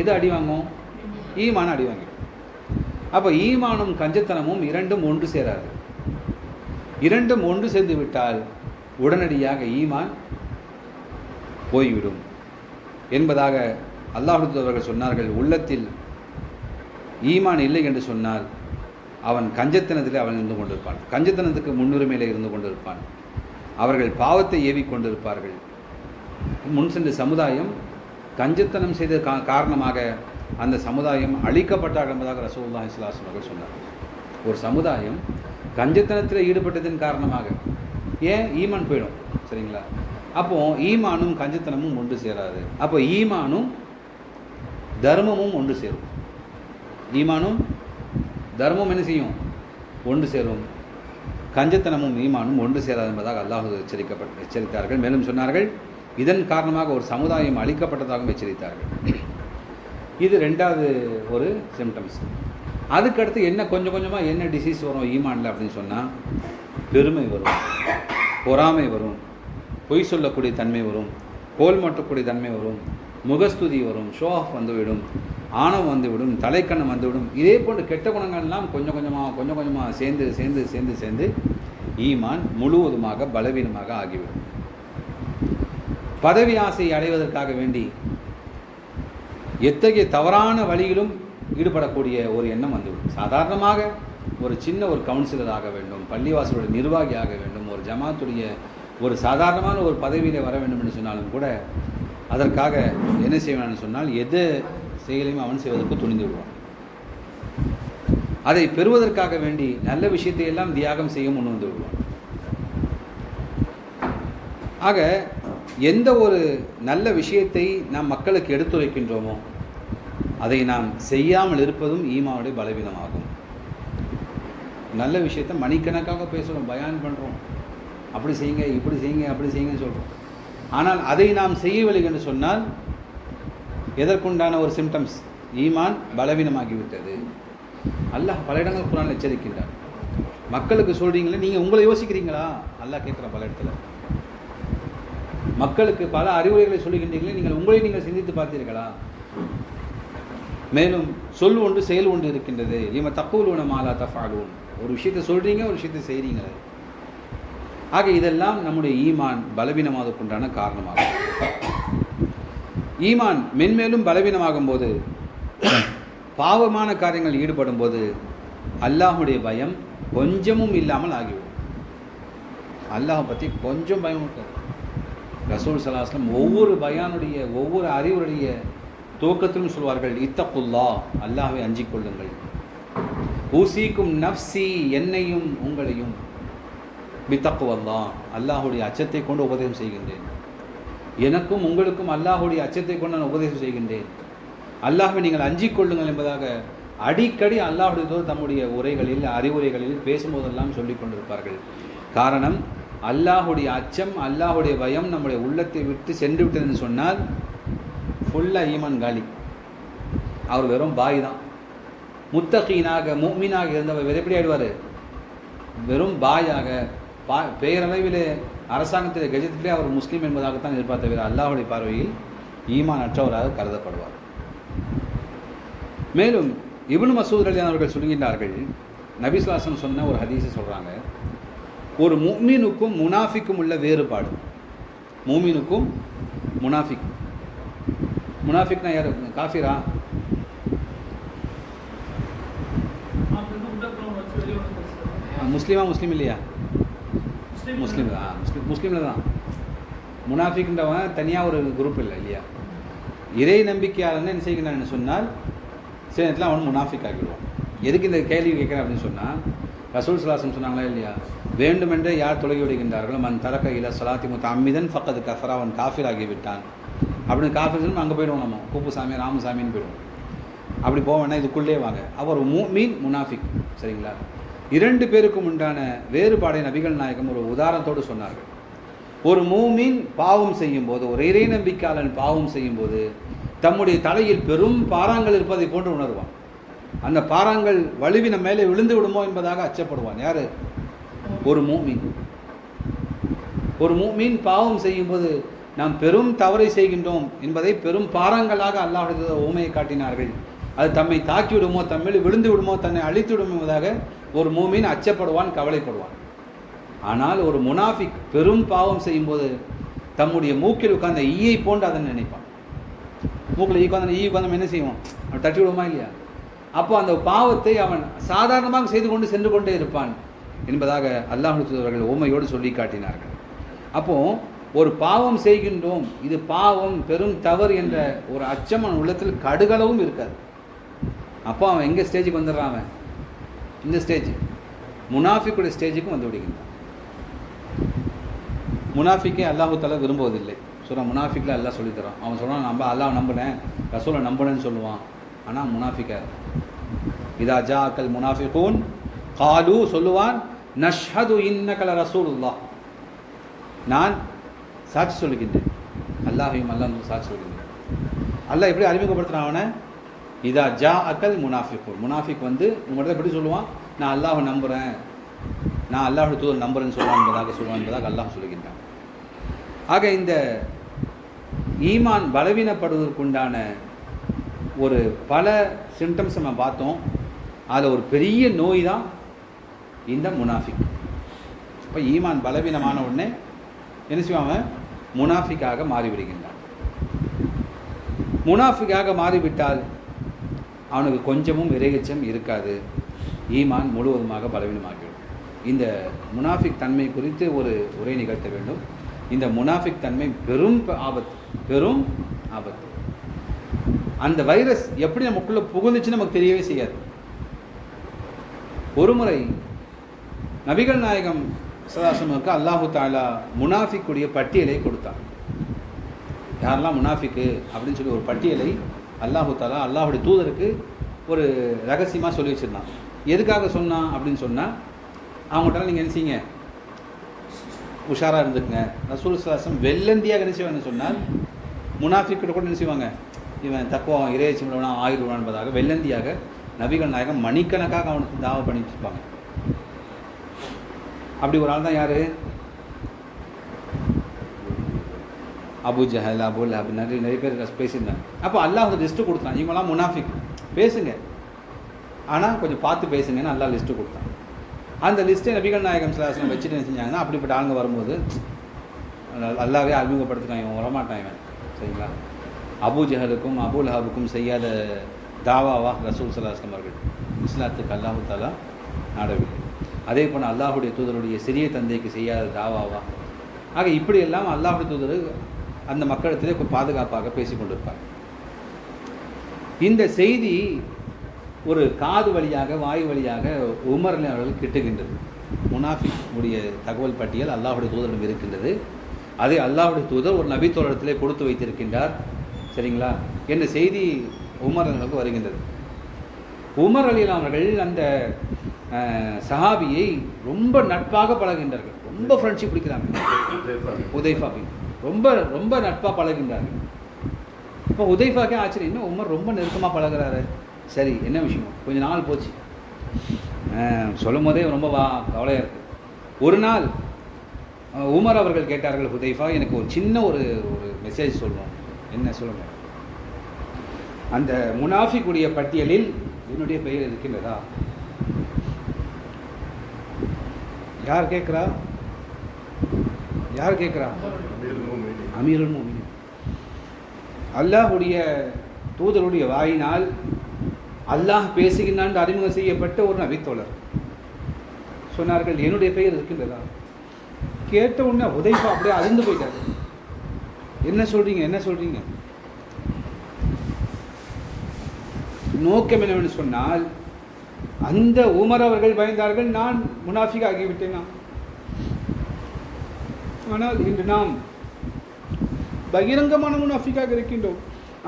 எது அடி வாங்கும்? ஈமான் அடி வாங்கிடும். அப்போ ஈமானும் கஞ்சத்தனமும் இரண்டும் ஒன்று சேராது. இரண்டும் ஒன்று சேர்ந்து விட்டால் உடனடியாக ஈமான் போய்விடும் என்பதாக அல்லாஹ்வுடைய தூதர் சொன்னார்கள். உள்ளத்தில் ஈமான் இல்லை என்று சொன்னால் அவன் கஞ்சத்தனத்தில் அவன் இருந்து கொண்டிருப்பான், கஞ்சத்தனத்துக்கு முன்னுரிமையில் இருந்து கொண்டிருப்பான். அவர்கள் பாவத்தை ஏவி கொண்டிருப்பார்கள். முன் சென்ற சமுதாயம் கஞ்சத்தனம் செய்த காரணமாக அந்த சமுதாயம் அழிக்கப்பட்டார்கள் என்பதாக ரசூலுல்லாஹி ஸல்லல்லாஹு அலைஹி வஸல்லம் சொன்னார். ஒரு சமுதாயம் கஞ்சத்தனத்தில் ஈடுபட்டதன் காரணமாக ஏன் ஈமான் போயிடும், சரிங்களா? அப்போ ஈமானும் கஞ்சத்தனமும் ஒன்று சேராது. அப்போ ஈமானும் தர்மமும் ஒன்று சேரும். ஈமானும் தர்மம் என்ன செய்யும்? ஒன்று சேரும். கஞ்சத்தனமும் ஈமானும் ஒன்று சேராது என்பதாக அல்லாஹ் எச்சரித்தார்கள். மேலும் சொன்னார்கள், இதன் காரணமாக ஒரு சமுதாயம் அழிக்கப்பட்டதாகவும் எச்சரித்தார்கள். இது 2வது ஒரு சிம்டம்ஸ். அதுக்கடுத்து என்ன கொஞ்சம் கொஞ்சமாக என்ன டிசீஸ் வரும் ஈமானில் அப்படின்னு சொன்னால், பெருமை வரும், பொறாமை வரும், பொய் சொல்லக்கூடிய தன்மை வரும், கோல் மட்டக்கூடிய தன்மை வரும், முகஸ்துதி வரும், ஷோ ஆஃப் வந்துவிடும், ஆணவம் வந்துவிடும், தலைக்கண்ணம் வந்துவிடும். இதே போன்ற கெட்ட குணங்கள்லாம் கொஞ்சம் கொஞ்சமாக சேர்ந்து ஈமான் முழுவதுமாக பலவீனமாக ஆகிவிடும். பதவி ஆசை அடைவதற்காக வேண்டி எத்தகைய தவறான வழியிலும் ஈடுபடக்கூடிய ஒரு எண்ணம் வந்துவிடும். சாதாரணமாக ஒரு சின்ன ஒரு கவுன்சிலர் ஆக வேண்டும், பள்ளிவாசலுடைய நிர்வாகி ஆக வேண்டும், ஒரு ஜமாத்துடைய ஒரு சாதாரணமான ஒரு பதவியிலே வர வேண்டும் என்று சொன்னாலும் கூட அதற்காக என்ன செய்வான்னு சொன்னால் எது செயலையும் அவன் செய்வதற்கு துணிந்து விடுவான். அதை பெறுவதற்காக வேண்டி நல்ல விஷயத்தை எல்லாம் தியாகம் செய்ய முன் வந்து விடுவான். ஆக எந்த ஒரு நல்ல விஷயத்தை நாம் மக்களுக்கு எடுத்துரைக்கின்றோமோ அதை நாம் செய்யாமல் இருப்பதும் ஈமானுடைய பலவீனமாகும். நல்ல விஷயத்தை மணிக்கணக்காக பேசுகிறோம், பயான் பண்ணுறோம், அப்படி செய்யுங்க இப்படி செய்யுங்க அப்படி செய்யுங்கன்னு சொல்கிறோம். ஆனால் அதை நாம் செய்யவில்லை என்று சொன்னால் எதற்குண்டான ஒரு சிம்டம்ஸ்? ஈமான் பலவீனமாகிவிட்டது. அல்லாஹ் பல இடங்கள் குர்ஆனில் எச்சரிக்கின்றார். மக்களுக்கு சொல்கிறீங்களே, நீங்கள் உங்களை யோசிக்கிறீங்களா? அல்லாஹ் கேட்குற பல இடத்துல. மக்களுக்கு பல அறிவுரைகளை சொல்லுகின்றீங்களே, நீங்கள் உங்களை நீங்கள் சிந்தித்து பார்த்தீர்களா? மேலும் சொல் ஒன்று செயல் ஒன்று இருக்கின்றது. லிம தக்கூலுன மா லா தஃஅலூன். ஒரு விஷயத்தை சொல்கிறீங்க, ஒரு விஷயத்தை செய்கிறீங்களே. ஆக இதெல்லாம் நம்முடைய ஈமான் பலவீனமாவதற்குண்டான காரணமாகும். ஈமான் மென்மேலும் பலவீனமாகும் போது, பாவமான காரியங்கள் ஈடுபடும் போது அல்லாஹுடைய பயம் கொஞ்சமும் இல்லாமல் ஆகிவிடும். அல்லாஹை பற்றி கொஞ்சம் பயம் இருக்காது. ரசூல் ஸல்லல்லாஹு அலைஹி வஸல்லம் ஒவ்வொரு பயானுடைய ஒவ்வொரு அறிவுடைய துவக்கத்திலும் சொல்வார்கள், இத்தகுல்லா, அல்லாஹ்வை அஞ்சிக் கொள்ளுங்கள். ஊசிக்கும் நஃப்சி, என்னையும் உங்களையும் பித்தக்குவல்லா, அல்லாஹுடைய அச்சத்தை கொண்டு உபதேசம் செய்கின்றேன். எனக்கும் உங்களுக்கும் அல்லாஹுடைய அச்சத்தை கொண்டு நான் உபதேசம் செய்கின்றேன். அல்லாஹ்வை நீங்கள் அஞ்சிக் கொள்ளுங்கள் என்பதாக அடிக்கடி அல்லாஹ்வுடைய தூதர் தம்முடைய உரைகளில் அறிவுரைகளில் பேசும்போதெல்லாம் சொல்லிக் கொண்டிருப்பார்கள். காரணம், அல்லாஹுடைய அச்சம், அல்லாஹுடைய பயம் நம்முடைய உள்ளத்தை விட்டு சென்று விட்டதுன்னு சொன்னால் ஃபுல்லாக ஈமான் காலி. அவர் வெறும் பாய் தான். முத்தகீனாக முஃமினாக இருந்தவர் வேறு எப்படி ஆயிடுவார்? வெறும் பாயாக பெயரளவில் அரசாங்கத்தில் கஜத்திலே அவர் முஸ்லீம் என்பதாகத்தான் எதிர்பார்த்த தவிர அல்லாஹுடைய பார்வையில் ஈமான் அற்றவராக கருதப்படுவார். மேலும் இப்னு மசூத் ரலியல்லாஹு அவர்கள் சொல்கின்றார்கள், நபி ஸல்லல்லாஹு அலைஹி வஸல்லம் சொன்ன ஒரு ஹதீஸை சொல்கிறாங்க, ஒரு முஃமினுக்கும் முனாஃபிக்கும் உள்ள வேறுபாடு. முஃமினுக்கும் முனாஃபிக், முனாஃபிக்னா யார்? காஃபிரா? முஸ்லீமா? முஸ்லீம் இல்லையா? முஸ்லீம் தான். முஸ்லீமில் தான். முனாஃபிக்ன்றவன் தனியாக ஒரு குரூப் இல்லை இல்லையா? இறை நம்பிக்கையாளன்னு என்ன செய்கிறான்னு சொன்னால் சில நேரத்தில் அவன் முனாஃபிக் ஆகிடுவான். எதுக்கு இந்த கேள்வி கேட்குறேன் அப்படின்னு சொன்னால், ரசூல் ஸல்லல்லாஹு அலைஹி வஸல்லம் சொன்னாங்களா இல்லையா, வேண்டுமென்றே யார் தொழுகை விடுகின்றார்களோ மன் தரக்க இல ஸலாத்தி முத்தஅம்மிதன் ஃபக்கத் கஃபர, அவன் காஃபிர் ஆகிவிட்டான் அப்படின்னு. காஃபிர் சொன்னால் அங்கே போய்டுவோம், நம்ம குப்புசாமி ராமசாமின்னு போய்டுவோம். அப்படி போக வேணாம், இதுக்குள்ளே வாங்க. அவர் முஃமின் முனாஃபிக். சரிங்களா? இரண்டு பேருக்கும் உண்டான வேறுபாடை நபிகள் நாயகம் ஒரு உதாரணத்தோடு சொன்னார்கள். ஒரு மூமின் பாவம் செய்யும் போது, ஒரு இறை நம்பிக்கையாளன் பாவம் செய்யும் போது தம்முடைய தலையில் பெரும் பாறாங்கள் இருப்பதை போன்று உணர்வான். அந்த பாறாங்கள் வலுவி நம்ம மேலே விழுந்து விடுமோ என்பதாக அச்சப்படுவான். யார்? ஒரு மூமின். ஒரு மூமின் பாவம் செய்யும் போது நாம் பெரும் தவறை செய்கின்றோம் என்பதை பெரும் பாறாங்களாக அல்லாஹ்வுடைய ஊமையை காட்டினார்கள். அது தம்மை தாக்கி விடுமோ, தம்மில் விழுந்து விடுமோ, தன்னை அழித்து விடும் என்பதாக ஒரு மூமின் அச்சப்படுவான், கவலைப்படுவான். ஆனால் ஒரு முனாஃபிக் பெரும் பாவம் செய்யும்போது தம்முடைய மூக்கில் உட்கார்ந்த ஈயை போன்று அதை நினைப்பான். மூக்கில் ஈ உட்காந்து நம்ம என்ன செய்வோம்? அவன் தட்டி விடுவோமா இல்லையா? அப்போ அந்த பாவத்தை அவன் சாதாரணமாக செய்து கொண்டு சென்று கொண்டே இருப்பான் என்பதாக அல்லாஹ்வுடைய தூதர்கள் ஊமையோடு சொல்லி காட்டினார்கள். அப்போது ஒரு பாவம் செய்கின்றோம், இது பாவம் பெரும் தவறு என்ற ஒரு அச்சம் அவன் உள்ளத்தில் கடுகளவும் இருக்காது. அப்போ அவன் எங்கே ஸ்டேஜுக்கு வந்துடுறான்? அவன் இந்த ஸ்டேஜ் முனாஃபிக்குடைய ஸ்டேஜுக்கும் வந்து விடுகின்றான். முனாஃபிக்கை அல்லாஹு தஆலா விரும்புவதில்லை. சூரா முனாஃபிக்கில் அல்லாஹ் சொல்லித்தரான். அவன் சொல்கிறான், நம்ம அல்லாஹ் நம்பினேன், ரசூலை நம்பினேன்னு சொல்லுவான். ஆனால் முனாஃபிக்கா இதா ஜாஅக்கல் முனாஃபிகூன் காலு, சொல்லுவான், நஷ்ஹது இன்னக லரசூலுல்லாஹ், நான் சாட்சி சொல்லுகின்றேன், அல்லாஹையும் அல்லாஹ் சாட்சி சொல்லுகின்றேன். அல்லாஹ் எப்படி அறிமுகப்படுத்துகிறான் அவனை? இதா ஜாஅக்கல் முனாஃபிகூன், முனாஃபிக் வந்து உங்கள்கிட்ட எப்படி சொல்லுவான்? நான் அல்லாஹை நம்புகிறேன், நான் அல்லாஹ்வுடைய தூதர் நம்புறேன்னு சொல்லுவான் என்பதாக அல்லாஹ் சொல்லுகின்றான். ஆக இந்த ஈமான் பலவீனப்படுவதற்குண்டான ஒரு பல சிம்டம்ஸ் நம்ம பார்த்தோம். அதில் ஒரு பெரிய நோய் தான் இந்த முனாஃபிக். இப்போ ஈமான் பலவீனமான உடனே என்ன செய்வாங்க? முனாஃபிக்காக மாறிவிடுகின்றான். முனாஃபிக்காக மாறிவிட்டால் அவனுக்கு கொஞ்சமும் இறையச்சம் இருக்காது, ஈமான் முழுவதுமாக பலவீனமாகிவிடும். இந்த முனாஃபிக் தன்மை குறித்து ஒரு உரை நிகழ்த்த வேண்டும். இந்த முனாஃபிக் தன்மை பெரும் ஆபத்து, பெரும் ஆபத்து. அந்த வைரஸ் எப்படி நமக்குள்ளே புகுந்துச்சுன்னு நமக்கு தெரியவே செய்யாது. ஒரு முறை நபிகள் நாயகம் ஸல்லல்லாஹு அல்லாஹு தஆலா முனாஃபிக்குடைய பட்டியலை கொடுத்தார். யாரெல்லாம் முனாஃபிக்கு அப்படின்னு சொல்லி ஒரு பட்டியலை அல்லாஹு தஆலா அல்லாஹுடைய தூதருக்கு ஒரு ரகசியமாக சொல்லி வச்சுருந்தான். எதுக்காக சொன்னான் அப்படின்னு சொன்னால், அவங்கள்ட்ட நீங்கள் என்ன செய்யுங்க, உஷாராக இருந்துக்குங்க. ரசூல் ஸல்லல்லாஹு அலைஹி வஸல்லம் வெள்ளந்தியாக என்ன செய்வாங்கன்னு சொன்னால், முனாஃபிக்கிட்ட கூட என்ன செய்வாங்க, இவன் தக்குவா இறையச்சம் உள்ளவனா ஆயிடுவான் என்பதாக வெள்ளந்தியாக நபிகள் நாயகம் மணிக்கணக்காக அவனுக்கு தாவா பண்ணிட்டு இருப்பாங்க. அப்படி ஒரு ஆள் தான் யார்? அபு ஜஹல், அபுல் லஹப், நிறைய பேர் பேசியிருந்தாங்க. அப்போ அல்லாஹ் ஒரு லிஸ்ட்டு கொடுத்தான், இவங்களாம் முனாஃபிக், பேசுங்க ஆனால் கொஞ்சம் பார்த்து பேசுங்கன்னு அல்லாஹ் லிஸ்ட்டு கொடுத்தான். அந்த லிஸ்ட்டை நபிகள் நாயகம் ஸல்லல்லாஹு அலைஹி வஸல்லம் வச்சுட்டு என்ன செஞ்சாங்கன்னா, அப்படிப்பட்ட ஆளுங்க வரும்போது அல்லாவே அறிமுகப்படுத்தினான், இவன் வரமாட்டான் இவன். சரிங்களா? அபு ஜஹலுக்கும் அபு லஹபுக்கும் செய்யாத தாவாவா ரசூல் ஸல்லல்லாஹு அலைஹி வஸல்லம் அவர்கள் இஸ்லாத்துக்கு அல்லாஹு தஆலா நாடவில்லை. அதே போல் அல்லாஹுடைய தூதருடைய சிறிய தந்தைக்கு செய்யாத தாவாவா? ஆக இப்படியெல்லாம் அல்லாஹுடைய தூதர் அந்த மக்களிடத்திலே பாதுகாப்பாக பேசி கொண்டிருப்பார். இந்த செய்தி ஒரு காது வழியாக வாய் வழியாக உமர் அவர்கள் கிட்டுகின்றது. முனாஃபிக் உடைய தகவல் பட்டியல் அல்லாஹுடைய தூதரிடம் இருக்கின்றது. அதை அல்லாஹுடைய தூதர் ஒரு நபி தோழத்திலே கொடுத்து வைத்திருக்கின்றார். சரிங்களா? என்ற செய்தி உமர் அவர்களுக்கு வருகின்றது. உமர் ரலியல்லாஹு அவர்கள் அந்த சஹாபியை ரொம்ப நட்பாக பழகின்றார்கள், ரொம்ப ஃப்ரெண்ட்ஷிப் பிடிக்கிறாங்க. ஹுதைஃபா ரொம்ப ரொம்ப நட்பாக பழகின்றார்கள். இப்போ ஹுதைஃபாக்கே ஆச்சரியம், என்ன உமர் ரொம்ப நெருக்கமாக பழகிறாரு, சரி என்ன விஷயம், கொஞ்ச நாள் போச்சு, சொல்லும் போதே ரொம்ப கவலையாக இருக்குது. ஒரு நாள் உமர் அவர்கள் கேட்டார்கள், ஹுதைஃபா எனக்கு ஒரு சின்ன ஒரு மெசேஜ் சொல்லணும். என்ன சொல்லுங்கள்? அந்த முனாஃபிக்குடைய பட்டியலில் என்னுடைய பெயர் இருக்கின்றதா? யார் கேட்குறா? யார் கேட்குறா? அமீருல் முஃமினீன். அல்லாஹுடைய தூதருடைய வாயினால் அல்லாஹ் பேசுகின்றான் அறிமுகம் செய்யப்பட்ட ஒரு நபித்தோழர் சொன்னார்கள், என்னுடைய பெயர் இருக்கின்றதா? கேட்ட உடனே ஹுதைஃபா அப்படியே அதிர்ந்து போயிட்டார். என்ன சொல்றீங்க, என்ன சொல்றீங்க? நோக்கம் என்னவென்று சொன்னால், அந்த உமர் அவர்கள் பயந்தார்கள், நான் முனாஃபிக் ஆகிவிட்டேனா? ஆனால் இன்று நாம் பகிரங்கமான முனாஃபிக்காக இருக்கின்றோம்.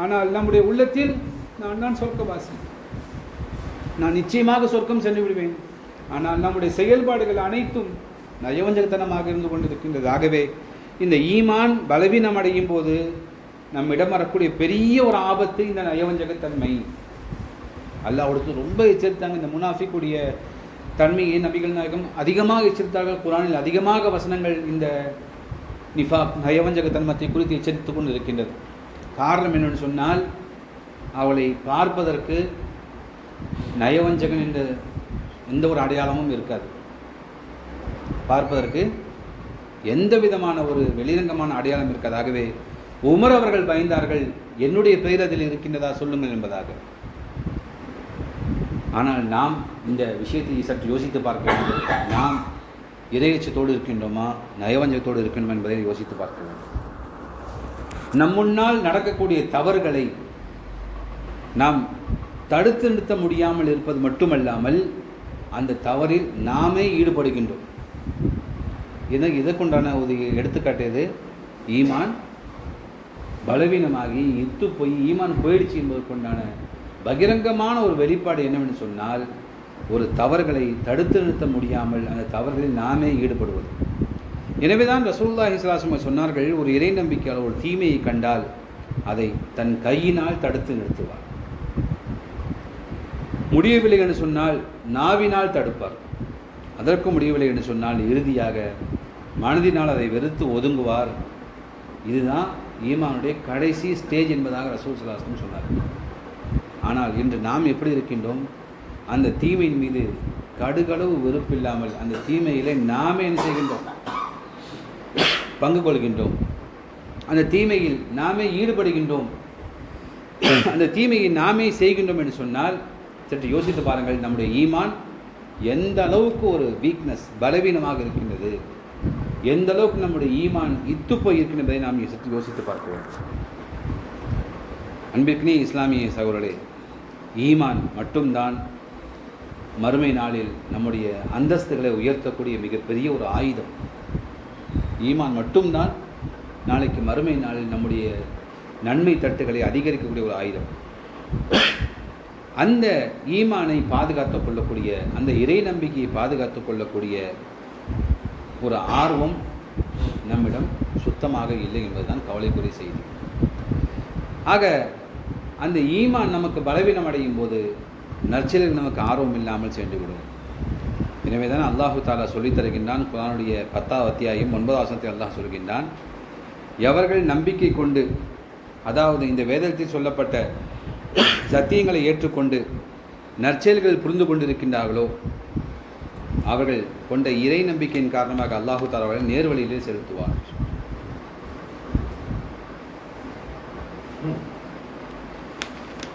ஆனால் நம்முடைய உள்ளத்தில் நான் தான் சொர்க்கவாசி, நான் நிச்சயமாக சொர்க்கம் சென்று விடுவேன். ஆனால் நம்முடைய செயல்பாடுகள் அனைத்தும் நயவஞ்சகத்தனமாக இருந்து கொண்டிருக்கின்றது. ஆகவே இந்த ஈமான் பலவீனம் அடையும் போது நம்மிடம் வரக்கூடிய பெரிய ஒரு ஆபத்து இந்த நயவஞ்சகத்தன்மை. அல்லாஹ்வுக்கு ரொம்ப எச்சரித்தாங்க. இந்த முனாஃபிக்குடைய தன்மையை நபிகள் நாயகம் அதிகமாக எச்சரித்தார்கள். குர்ஆனில் அதிகமாக வசனங்கள் இந்த நிஃபாக் நயவஞ்சகத்தன்மத்தை குறித்து எச்சரித்து கொண்டு இருக்கின்றது. காரணம் என்னென்னு சொன்னால், அவளை பார்ப்பதற்கு நயவஞ்சகன் என்ற எந்த ஒரு அடையாளமும் இருக்காது. பார்ப்பதற்கு எந்த விதமான ஒரு வெளிரங்கமான அடையாளம் இருக்காது. ஆகவே உமர் அவர்கள் பயந்தார்கள், என்னுடைய பெயர் அதில் இருக்கின்றதா சொல்லுங்கள் என்பதாக. ஆனால் நாம் இந்த விஷயத்தை சற்று யோசித்து பார்க்க வேண்டும். நாம் இறையச்சத்தோடு இருக்கின்றோமா, நயவஞ்சகத்தோடு இருக்கின்றோம் என்பதை யோசித்து பார்க்க வேண்டும். நம் முன்னால் நடக்கக்கூடிய தவறுகளை நாம் தடுத்து நிறுத்த முடியாமல் இருப்பது மட்டுமல்லாமல், அந்த தவறில் நாமே ஈடுபடுகின்றோம். இதற்குண்டான ஒரு எடுத்துக்காட்டு ஈமான் பலவீனமாகி இத்து போய் ஈமான் போயிடுச்சு என்பதற்குண்டான பகிரங்கமான ஒரு வெளிப்பாடு என்னவென்று சொன்னால், ஒரு தவறுகளை தடுத்து நிறுத்த முடியாமல் அந்த தவறுகளில் நாமே ஈடுபடுவது. எனவே தான் ரசூலுல்லாஹி ஸல்லல்லாஹு அலைஹி வஸல்லம் சொன்னார்கள், ஒரு இறை நம்பிக்கையாளர் ஒரு தீமையை கண்டால் அதை தன் கையினால் தடுத்து நிறுத்துவார். முடியவில்லை என்று சொன்னால் நாவினால் தடுப்பார். அதற்கு முடியவில்லை என்று சொன்னால் இறுதியாக மனதினால் அதை வெறுத்து ஒதுங்குவார். இதுதான் ஈமானுடைய கடைசி ஸ்டேஜ் என்பதாக ரசூல் ஸல்லல்லாஹு அலைஹி வஸல்லம் சொன்னார். ஆனால் இன்று நாம் எப்படி இருக்கின்றோம்? அந்த தீமையின் மீது கடுகளவு வெறுப்பில்லாமல் அந்த தீமையிலே நாமே என்ன செய்கின்றோம்? பங்கு கொள்கின்றோம். அந்த தீமையில் நாமே ஈடுபடுகின்றோம். அந்த தீமையை நாமே செய்கின்றோம் என்று சொன்னால் சற்று யோசித்து பாருங்கள், நம்முடைய ஈமான் எந்த அளவுக்கு ஒரு வீக்னஸ் பலவீனமாக இருக்கின்றது, எந்த அளவுக்கு நம்முடைய ஈமான் இத்து போய் இருக்கின்றதை நாம் சற்று யோசித்து பார்க்க வேண்டும். அன்பிற்கினே இஸ்லாமிய சகோதரர்களே, ஈமான் மட்டும்தான் மறுமை நாளில் நம்முடைய அந்தஸ்துகளை உயர்த்தக்கூடிய மிகப்பெரிய ஒரு ஆயுதம். ஈமான் மட்டும்தான் நாளைக்கு மறுமை நாளில் நம்முடைய நன்மை தட்டுகளை அதிகரிக்கக்கூடிய ஒரு ஆயுதம். அந்த ஈமானை பாதுகாத்து கொள்ளக்கூடிய, அந்த இறை நம்பிக்கையை பாதுகாத்து கொள்ளக்கூடிய ஒரு ஆர்வம் நம்மிடம் சுத்தமாக இல்லை என்பதுதான் கவலைக்குரிய செய்தி. ஆக அந்த ஈமான் நமக்கு பலவீனம் அடையும் போது நற்செயல்கள் நமக்கு ஆர்வம் இல்லாமல் சென்றுவிடும். எனவே தான் அல்லாஹு தாலா சொல்லித் தருகின்றான். குர்ஆனுடைய 10வது அத்தியாயம் 9வது வசனத்தில் அல்லாஹ் சொல்கின்றான், எவர்கள் நம்பிக்கை கொண்டு, அதாவது இந்த வேதத்தில் சொல்லப்பட்ட சத்தியங்களை ஏற்றுக்கொண்டு நற்செயல்கள் புரிந்து கொண்டிருக்கின்றார்களோ அவர்கள் கொண்ட இறை நம்பிக்கையின் காரணமாக அல்லாஹு தாலா அவர்கள் நேர்வழியிலே செலுத்துவார்.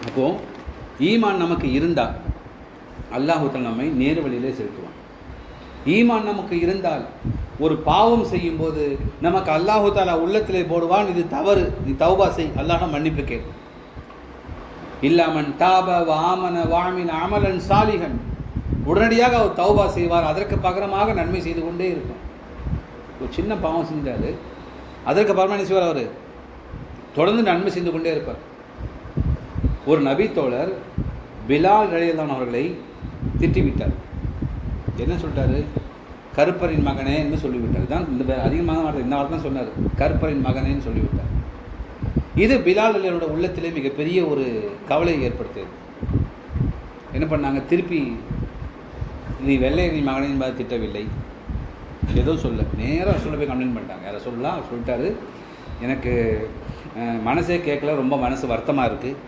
அப்போ ஈமான் நமக்கு இருந்தால் அல்லாஹு தாலா நம்மை நேர்வழியிலே செலுத்துவான். ஈமான் நமக்கு இருந்தால் ஒரு பாவம் செய்யும் போது நமக்கு அல்லாஹு தாலா உள்ளத்திலே போடுவான், இது தவறு, நீ தௌபா செய், அல்லாஹ் மன்னிப்பு கேள். இல்லாமன் தாப வாமன வாமின் அமலன் சாலிகன், உடனடியாக அவர் தௌபா செய்வார். அதற்கு பகரமாக நன்மை செய்து கொண்டே இருக்கும். ஒரு சின்ன பாவம் செஞ்சார், அதற்கு பகரமாக என்ன செய்வார்? அவர் தொடர்ந்து நன்மை செய்து கொண்டே இருப்பார். ஒரு நபி தோழர் பிலால் ரலியல்லாஹு அவர்களை திட்டிவிட்டார். என்ன சொல்லிட்டாரு? கருப்பரின் மகனே என்று சொல்லிவிட்டார். தான் இந்த அதிகமாக இந்த வார்த்தை தான் சொன்னார், கருப்பரின் மகனேன்னு சொல்லிவிட்டார். இது பிலால் ரலியல்லாஹு உள்ளத்திலே மிகப்பெரிய ஒரு கவலையை ஏற்படுத்தியது. என்ன பண்ணாங்க? திருப்பி நீ வெள்ளையரின் மகனை என்பதை திட்டவில்லை, ஏதோ சொல்ல நேராக சொல்ல போய் கம்ப்ளைண்ட் பண்ணிட்டாங்க. யாரை சொல்லலாம்? அவர் சொல்லிட்டாரு, எனக்கு மனசே கேட்கல, ரொம்ப மனசு வருத்தமாக இருக்குது,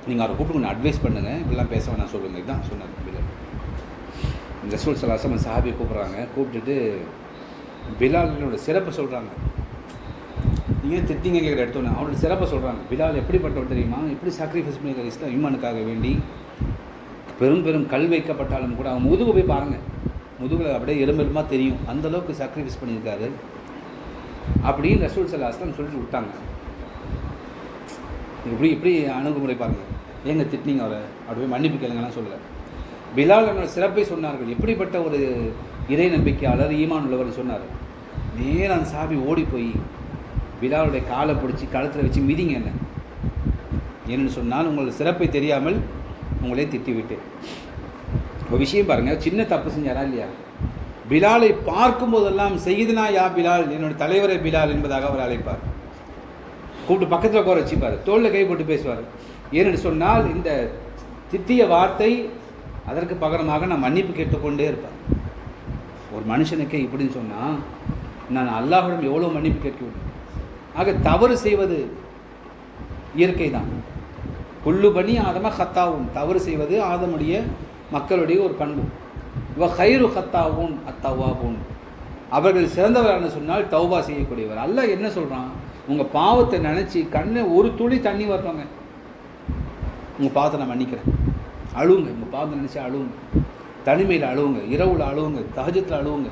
நீங்கள் அவரை கூப்பிட்டு கொஞ்சம் அட்வைஸ் பண்ணுங்கள், இப்படிலாம் பேச வேணாம் சொல்லுங்கள். இதுதான் சொன்னார் பிலால். ரசூல் ஸல்லல்லாஹு அலைஹி வஸல்லம் சஹாபியை கூப்பிட்றாங்க. கூப்பிட்டுட்டு பிலாலோட சிறப்பை சொல்கிறாங்க. நீங்கள் திட்டிங்க கேட்குற எடுத்தோன்னே அவரோட சிறப்பை சொல்கிறாங்க. பிலால் எப்படிப்பட்டவர் தெரியுமா? எப்படி சாக்ரிஃபைஸ் பண்ணியிருக்காரு இஸ்லாம் ஈமானுக்காக வேண்டி. பெரும் பெரும் கல் வைக்கப்பட்டாலும் கூட அவங்க முதுகு போய் பாருங்கள், முதுகில் அப்படியே எலும்பெலுமாக தெரியும், அந்தளவுக்கு சாக்ரிஃபைஸ் பண்ணியிருக்காரு அப்படின்னு ரசூல் ஸல்லல்லாஹு அலைஹி வஸல்லம் சொல்லிட்டு விட்டாங்க. இப்படி அணுகுமுறை பாருங்கள். ஏங்க திட்டினீங்க அவரை? அப்படி போய் மன்னிப்பு கேளுங்கலாம் சொல்லலை. பிலால் என்னோட சிறப்பை சொன்னார்கள். எப்படிப்பட்ட ஒரு இறை நம்பிக்கையாளர், ஈமான் உள்ளவர் சொன்னார். நேரம் அந்த சாபி ஓடி போய் பிலாலுடைய காலை பிடிச்சி கழுத்தில் வச்சு மிதிங்க என்ன என்னென்னு சொன்னால், உங்களோட சிறப்பை தெரியாமல் உங்களே திட்டிவிட்டேன். ஒரு விஷயம் பாருங்கள், சின்ன தப்பு செஞ்சாரா இல்லையா? பிலாலை பார்க்கும் போதெல்லாம் செய்யுதுனா யா பிலால், என்னோட தலைவரை பிலால் என்பதாக அவர் அழைப்பார். கூப்பிட்டு பக்கத்தில் உட்கார வச்சுப்பார், தோளில் கை போட்டு பேசுவார். ஏனென்று சொன்னால் இந்த திட்டிய வார்த்தை அதற்கு பகரமாக நான் மன்னிப்பு கேட்டுக்கொண்டே இருப்பேன். ஒரு மனுஷனுக்கே இப்படின்னு சொன்னால் நான் அல்லாஹ்விடம் எவ்வளோ மன்னிப்பு கேட்க வேண்டும். ஆக தவறு செய்வது இயற்கை தான். குல்லு பனி ஆதம ஹத்தாவும், தவறு செய்வது ஆதமுடைய மக்களுடைய ஒரு பண்பு. இவ ஹைரு ஹத்தாவும் அத்தவாவும், அவர்கள் சிறந்தவரான சொன்னால் தௌபா செய்யக்கூடியவர். அல்லாஹ் என்ன சொல்கிறான்? உங்கள் பாவத்தை நினச்சி கண்ணை ஒரு துளி தண்ணி வரட்டோங்க, உங்கள் பாவத்தை நான் மன்னிக்கிறேன், அழுவுங்க, உங்கள் பாவத்தை நினச்சி அழுவுங்க, தனிமையில் அழுவுங்க, இரவில் அழுவுங்க, தஹஜத்தில் அழுவுங்க,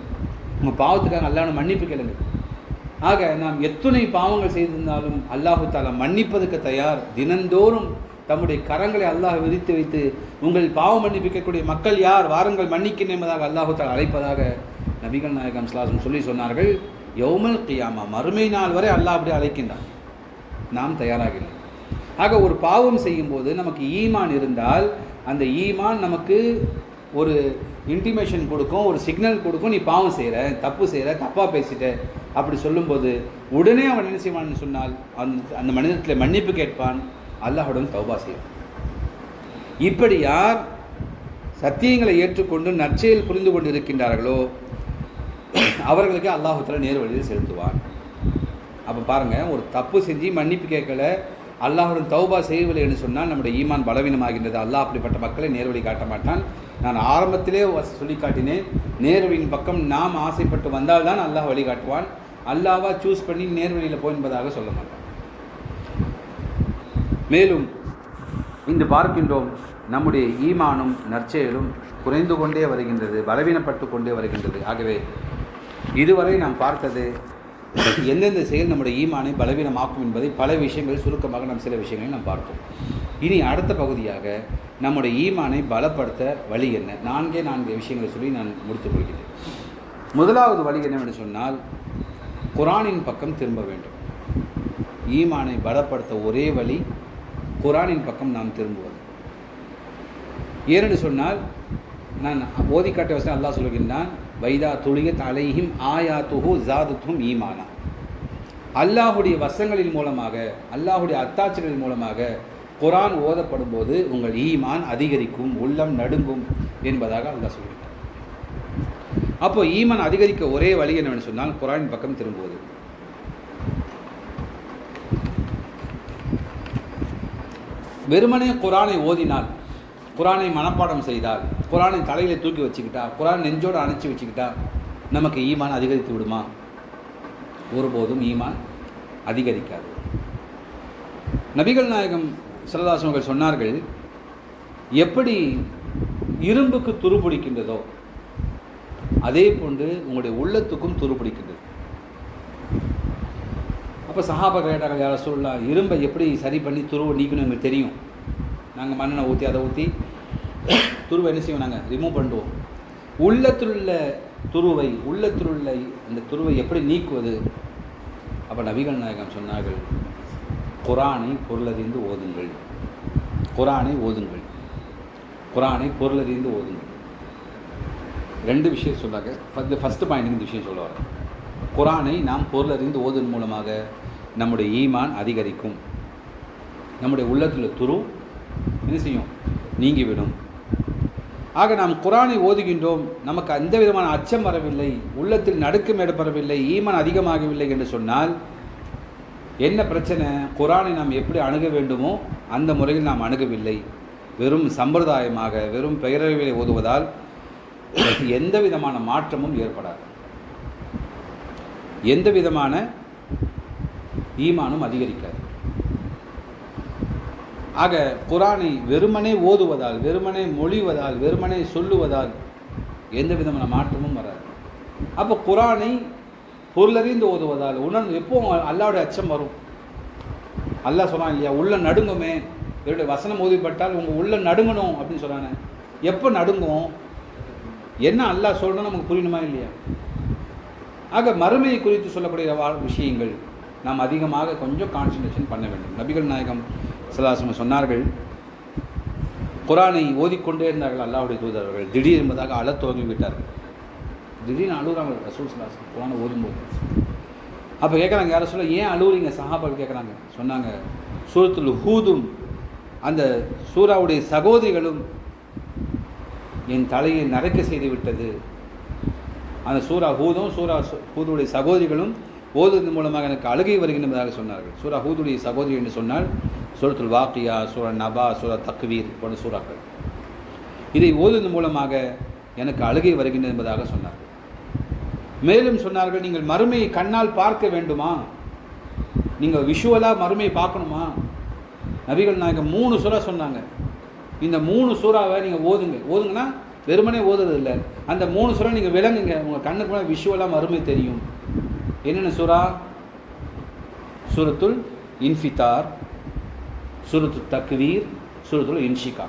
உங்கள் பாவத்துக்காக அல்லாஹ்விடம் மன்னிப்பு கேளுங்க. ஆக நாம் எத்தனை பாவங்கள் செய்திருந்தாலும் அல்லாஹு தஆலா மன்னிப்பதற்கு தயார். தினந்தோறும் தம்முடைய கரங்களை அல்லாஹ் விரித்து வைத்து உங்கள் பாவம் மன்னிப்பிக்கக்கூடிய மக்கள் யார், வாருங்கள் மன்னிக்கின்றேன் என்பதாக அல்லாஹு தஆலா அழைப்பதாக நபிகள் நாயகம் ஸல்லல்லாஹு அலைஹி வஸல்லம் சொன்னார்கள். யௌமல் கியாமா, மறுமை நாள் வரை அல்லாஹ் அப்படி அழைக்கின்றான். நாம் தயாராகவில்லை. ஆக ஒரு பாவம் செய்யும்போது நமக்கு ஈமான் இருந்தால் அந்த ஈமான் நமக்கு ஒரு இன்டிமேஷன் கொடுக்கும், ஒரு சிக்னல் கொடுக்கும். நீ பாவம் செய்கிற, தப்பு செய்கிற, தப்பாக பேசிட்ட அப்படி சொல்லும்போது உடனே அவன் என்ன செய்வான்னு சொன்னால் அந்த மனிதத்தில் மன்னிப்பு கேட்பான், அல்லாஹ்வுடன் தௌபா செய்வான். இப்படி யார் சத்தியங்களை ஏற்றுக்கொண்டு நற்செயல் புரிந்து கொண்டு இருக்கின்றார்களோ அவர்களுக்கு அல்லாஹ் தஆலா நேர் வழியில் செலுத்துவான். அப்போ பாருங்கள், ஒரு தப்பு செஞ்சு மன்னிப்பு கேட்கல, அல்லாஹ்வுடன் தௌபா செய்யவில்லை என்று சொன்னால் நம்முடைய ஈமான் பலவீனமாகின்றது. அல்லாஹ் அப்படிப்பட்ட மக்களை நேர்வழி காட்ட மாட்டான். நான் ஆரம்பத்திலே சொல்லி காட்டினேன், நேர்வழியின் பக்கம் நாம் ஆசைப்பட்டு வந்தால்தான் அல்லாஹ் வழிகாட்டுவான். அல்லாஹ்வா சூஸ் பண்ணி நேர்வழியில் போய் என்பதாக சொல்ல மாட்டான். மேலும் இன்று பார்க்கின்றோம், நம்முடைய ஈமானும் நற்செயலும் குறைந்து கொண்டே வருகின்றது, பலவீனப்பட்டு கொண்டே வருகின்றது. ஆகவே இதுவரை நாம் பார்த்தது எந்தெந்த செயல் நம்முடைய ஈமானை பலவீனமாக்கும் என்பதை பல விஷயங்கள் சுருக்கமாக நாம் சில விஷயங்களை நாம் பார்த்தோம். இனி அடுத்த பகுதியாக நம்முடைய ஈமானை பலப்படுத்த வழி என்ன, நான்கு விஷயங்களை சொல்லி நான் முடித்துக் கொள்கிறேன். முதலாவது வழி என்னவென்று சொன்னால், குர்ஆனின் பக்கம் திரும்ப வேண்டும். ஈமானை பலப்படுத்த ஒரே வழி குர்ஆனின் பக்கம் நாம் திரும்புவது. ஏனென்று சொன்னால், நான் ஓதிக்காட்ட வசனம் அல்லாஹ் சொல்கின்றான், வைதா துலியத் அலைஹிம் ஆயாத்துஹு ஜாதத்துஹும் ஈமானா. அல்லாஹுடைய வசங்களின் மூலமாக, அல்லாஹுடைய அத்தாட்சிகளின் மூலமாக குர்ஆன் ஓதப்படும் போது உங்கள் ஈமான் அதிகரிக்கும், உள்ளம் நடுங்கும் என்பதாக அல்லாஹ் சொல்கிறார். அப்போ ஈமான் அதிகரிக்க ஒரே வழி என்னவென்று சொன்னால் குர்ஆனின் பக்கம் திரும்புவது. வெறுமனே குர்ஆனை ஓதினால், குர்ஆனை மனப்பாடம் செய்தால், குர்ஆனை தலையில் தூக்கி வச்சுக்கிட்டா, குர்ஆன் நெஞ்சோடு அணைச்சி வச்சுக்கிட்டா நமக்கு ஈமான் அதிகரித்து விடுமா? ஒருபோதும் ஈமான் அதிகரிக்காது. நபிகள் நாயகம் ஸல்லல்லாஹு அலைஹி வஸல்லம் சொன்னார்கள், எப்படி இரும்புக்கு துருப்பிடிக்கின்றதோ அதே போன்று உங்களுடைய உள்ளத்துக்கும் துருப்பிடிக்கின்றது. அப்போ சஹாபா கேட்டார்கள், யார சொல்லலாம், இரும்பை எப்படி சரி பண்ணி துருவை நீக்கணும் எங்களுக்கு தெரியும், நாங்கள் மண்ணெண்ணை ஊற்றி அதை ஊற்றி துருவை என்ன செய்வோம், நாங்கள் ரிமூவ் பண்ணுவோம். உள்ளத்திலுள்ள துருவை, உள்ளத்திலுள்ள அந்த துருவை எப்படி நீக்குவது? அப்போ நபிகள் நாயகம் சொன்னார்கள், குர்ஆனை பொருளறிந்து ஓதுங்கள். குரானை ஓதுங்கள், குரானை பொருளறிந்து ஓதுங்கள். 2 விஷயம் சொன்னாங்க. ஃபஸ்ட்டு பாயிண்ட்டுக்கு இந்த விஷயம் சொல்ல வரேன். குரானை நாம் பொருளறிந்து ஓதுவதன் மூலமாக நம்முடைய ஈமான் அதிகரிக்கும், நம்முடைய உள்ளத்தில் துரு என்ன செய்யும், நீங்கிவிடும். ஆக நாம் குரானை ஓதுகின்றோம், நமக்கு எந்த விதமான அச்சம் வரவில்லை, உள்ளத்தில் நடுக்கம் ஏற்படவில்லை, ஈமான் அதிகமாகவில்லை என்று சொன்னால் என்ன பிரச்சனை? குரானை நாம் எப்படி அணுக வேண்டுமோ அந்த முறையில் நாம் அணுகவில்லை. வெறும் சம்பிரதாயமாக வெறும் பெயரளவிலே ஓதுவதால் எந்த விதமான மாற்றமும் ஏற்படாது, எந்த விதமான ஈமானும் அதிகரிக்காது. ஆக குரானை வெறுமனே ஓதுவதால், வெறுமனே மொழிவதால், வெறுமனே சொல்லுவதால் எந்த விதமான மாற்றமும் வராது. அப்போ குரானை பொருளறிந்து ஓதுவதால் உணர்ந்து எப்போ அல்லாவுடைய அச்சம் வரும்? அல்லாஹ் சொல்கிறான் இல்லையா, உள்ள நடுங்குமே, என்னுடைய வசனம் ஓதிப்பட்டால் உங்கள் உள்ள நடுங்கணும் அப்படின்னு சொல்கிறானே. எப்போ நடுங்கும்? என்ன அல்லாஹ் சொல்கிறோன்னு நமக்கு புரியணுமா இல்லையா? ஆக மறுமையை குறித்து சொல்லக்கூடிய விஷயங்கள் நாம் அதிகமாக கொஞ்சம் கான்சன்ட்ரேஷன் பண்ண வேண்டும். நபிகள் நாயகம் ஸல்லல்லாஹு அலைஹி வஸல்லம் சொன்னார்கள், குரானை ஓதிக்கொண்டே இருந்தார்கள் அல்லாஹ்வுடைய தூதர்கள். திடீர் என்பதாக அழத் துவங்கி விட்டார்கள். திடீர்னு அழுகுறாங்க ரசூல் ஸல்லல்லாஹு அலைஹி வஸல்லம் குரானை ஓதும்போது. அப்போ கேட்குறாங்க, யாரை சொல்ல ஏன் அழுகுறீங்க சஹாபாக்கள் கேட்குறாங்க. சொன்னாங்க, சூரத்துல் ஹூதும் அந்த சூராவுடைய சகோதரிகளும் என் தலையை நரைக்க செய்து விட்டது. அந்த சூரா ஹூதுடைய சகோதரிகளும் ஓதுவதன் மூலமாக எனக்கு அழுகை வருகின்றதாக சொன்னார்கள். சூரா ஹூதுடைய சகோதரி என்று சொன்னால் சூரத்துல் வாக்கியா, சூரா நபா, சூரா தக்வீர் போன்ற சூறாக்கள். இதை ஓதுவதன் மூலமாக எனக்கு அழுகை வருகின்றது என்பதாக சொன்னார்கள். மேலும் சொன்னார்கள், நீங்கள் மறுமையை கண்ணால் பார்க்க வேண்டுமா, நீங்கள் விஷுவலாக மறுமையை பார்க்கணுமா? நபிகள் நாயகம் 3 சூறா சொன்னாங்க. இந்த 3 சூறாவை நீங்கள் ஓதுங்கன்னா வெறுமனே ஓதுறது இல்லை, அந்த 3 சூறா நீங்கள் விளங்குங்க, உங்கள் கண்ணுக்கு மேலே விஷுவலாக மறுமை தெரியும். என்னென்ன சூறா? சூரத்துல் இன்ஃபித்தார், சூரத்துல் தக்வீர், சூரத்துல் இன்ஷிகா.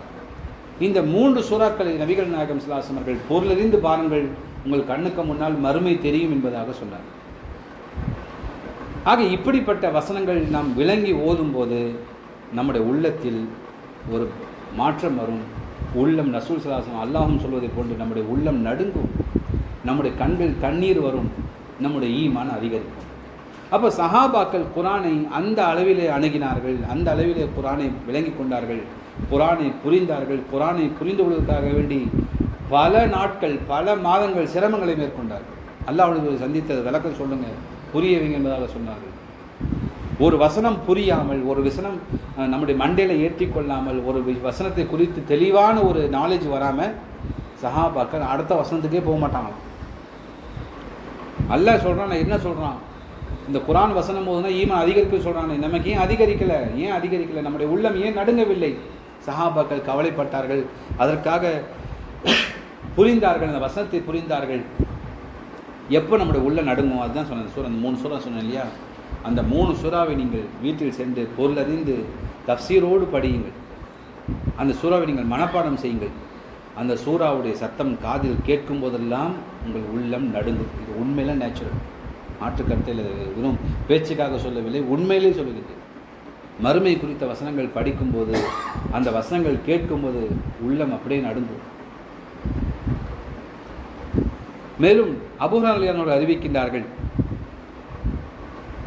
இந்த 3 சூறாக்களை நபிகள் நாயகம் ஸல்லல்லாஹு அலைஹி வஸல்லம் அவர்கள் பொருளறிந்து பாருங்கள், உங்கள் கண்ணுக்கு முன்னால் மறுமை தெரியும் என்பதாக சொன்னார். ஆக இப்படிப்பட்ட வசனங்கள் நாம் விளங்கி ஓதும்போது நம்முடைய உள்ளத்தில் ஒரு மாற்றம் வரும். உள்ளம் ரசூல் ஸல்லல்லாஹு அலைஹி வஸல்லம் அல்லாஹ்வும் சொல்வதை போன்று நம்முடைய உள்ளம் நடுங்கும், நம்முடைய கண்கள் கண்ணீர் வரும், நம்முடைய ஈமான் அதிகரிக்கும். அப்போ சஹாபாக்கள் குரானை அந்த அளவிலே அணுகினார்கள், அந்த அளவிலே குரானை விளங்கி கொண்டார்கள், குரானை புரிந்தார்கள். குரானை புரிந்து கொள்வதற்காக வேண்டி பல நாட்கள் பல மாதங்கள் சிரமங்களை மேற்கொண்டார்கள். அல்லாஹ்வுடைய சந்தித்தது விளக்கம் சொல்லுங்க, புரியவங்க என்பதாக சொன்னார்கள். ஒரு வசனம் புரியாமல், ஒரு வசனம் நம்முடைய மண்டையில் ஏற்றி கொள்ளாமல், ஒரு வசனத்தை குறித்து தெளிவான ஒரு நாலேஜ் வராமல் சஹாபாக்கள் அடுத்த வசனத்துக்கே போக மாட்டாங்களாம். அல்லாஹ் சொல்கிறான், நான் என்ன சொல்கிறான், இந்த குரான் வசனம் போதுனா ஈமான் அதிகரிக்க சொல்கிறானே, நமக்கு ஏன் அதிகரிக்கலை, நம்முடைய உள்ளம் ஏன் நடுங்கவில்லை? சஹாபாக்கள் கவலைப்பட்டார்கள், அதற்காக புரிந்தார்கள், அந்த வசனத்தை புரிந்தார்கள். எப்போ நம்முடைய உள்ள நடுங்கும்? அதுதான் சொன்னேன். அந்த 3 சூறா சொன்னேன் இல்லையா, அந்த 3 சூறாவை நீங்கள் வீட்டில் சென்று பொருளறிந்து தஃப்சீரோடு படியுங்கள். அந்த சூறாவை நீங்கள் மனப்பாடம் செய்யுங்கள். அந்த சூறாவுடைய சத்தம் காதில் கேட்கும் போதெல்லாம் உங்கள் உள்ளம் நடுங்கும். இது உண்மையில நேச்சுரல், மாற்று கருத்தில் வெறும் பேச்சுக்காக சொல்லவில்லை, உண்மையிலே சொல்லுகிறது. மறுமை குறித்த வசனங்கள் படிக்கும்போது, அந்த வசனங்கள் கேட்கும்போது உள்ளம் அப்படியே நடுங்கும். மேலும் அபூ ஹுரைரா ரலியல்லாஹு அன்ஹு அறிவிக்கின்றார்கள்,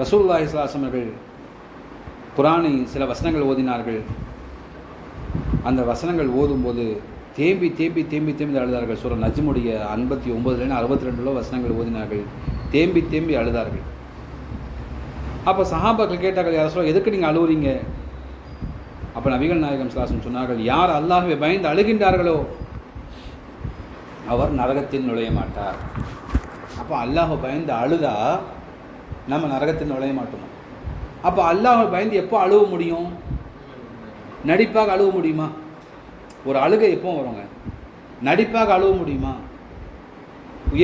ரசூலுல்லாஹி ஸல்லல்லாஹு அலைஹி வஸல்லம் அவர்கள் குரானை சில வசனங்கள் ஓதினார்கள். அந்த வசனங்கள் ஓதும்போது தேம்பி தேம்பி தேம்பி தேம்பி அழுதார்கள். சூரா நஜ்முடைய 59 62 வசனங்கள் ஓதினார்கள். தேம்பி தேம்பி அழுதார்கள். அப்போ சஹாபாக்கள் கேட்டார்கள், யார் சொல்ல எதுக்கு நீங்கள் அழுவுறீங்க? அப்போ நபிகள் நாயகம் ஸல்லல்லாஹு அலைஹி வஸல்லம் சொன்னார்கள், யார் அல்லாஹ்வை பயந்து அழுகின்றார்களோ அவர் நரகத்தில் நுழைய மாட்டார். அப்போ அல்லாஹ்வை பயந்து அழுதா நம்ம நரகத்தில் நுழைய மாட்டோம். அப்போ அல்லாஹ்வை பயந்து எப்போ அழுவ முடியும்? நடிப்பாக அழுவ முடியுமா? ஒரு அழுகை எப்போ வருங்க? நடிப்பாக அழுவ முடியுமா?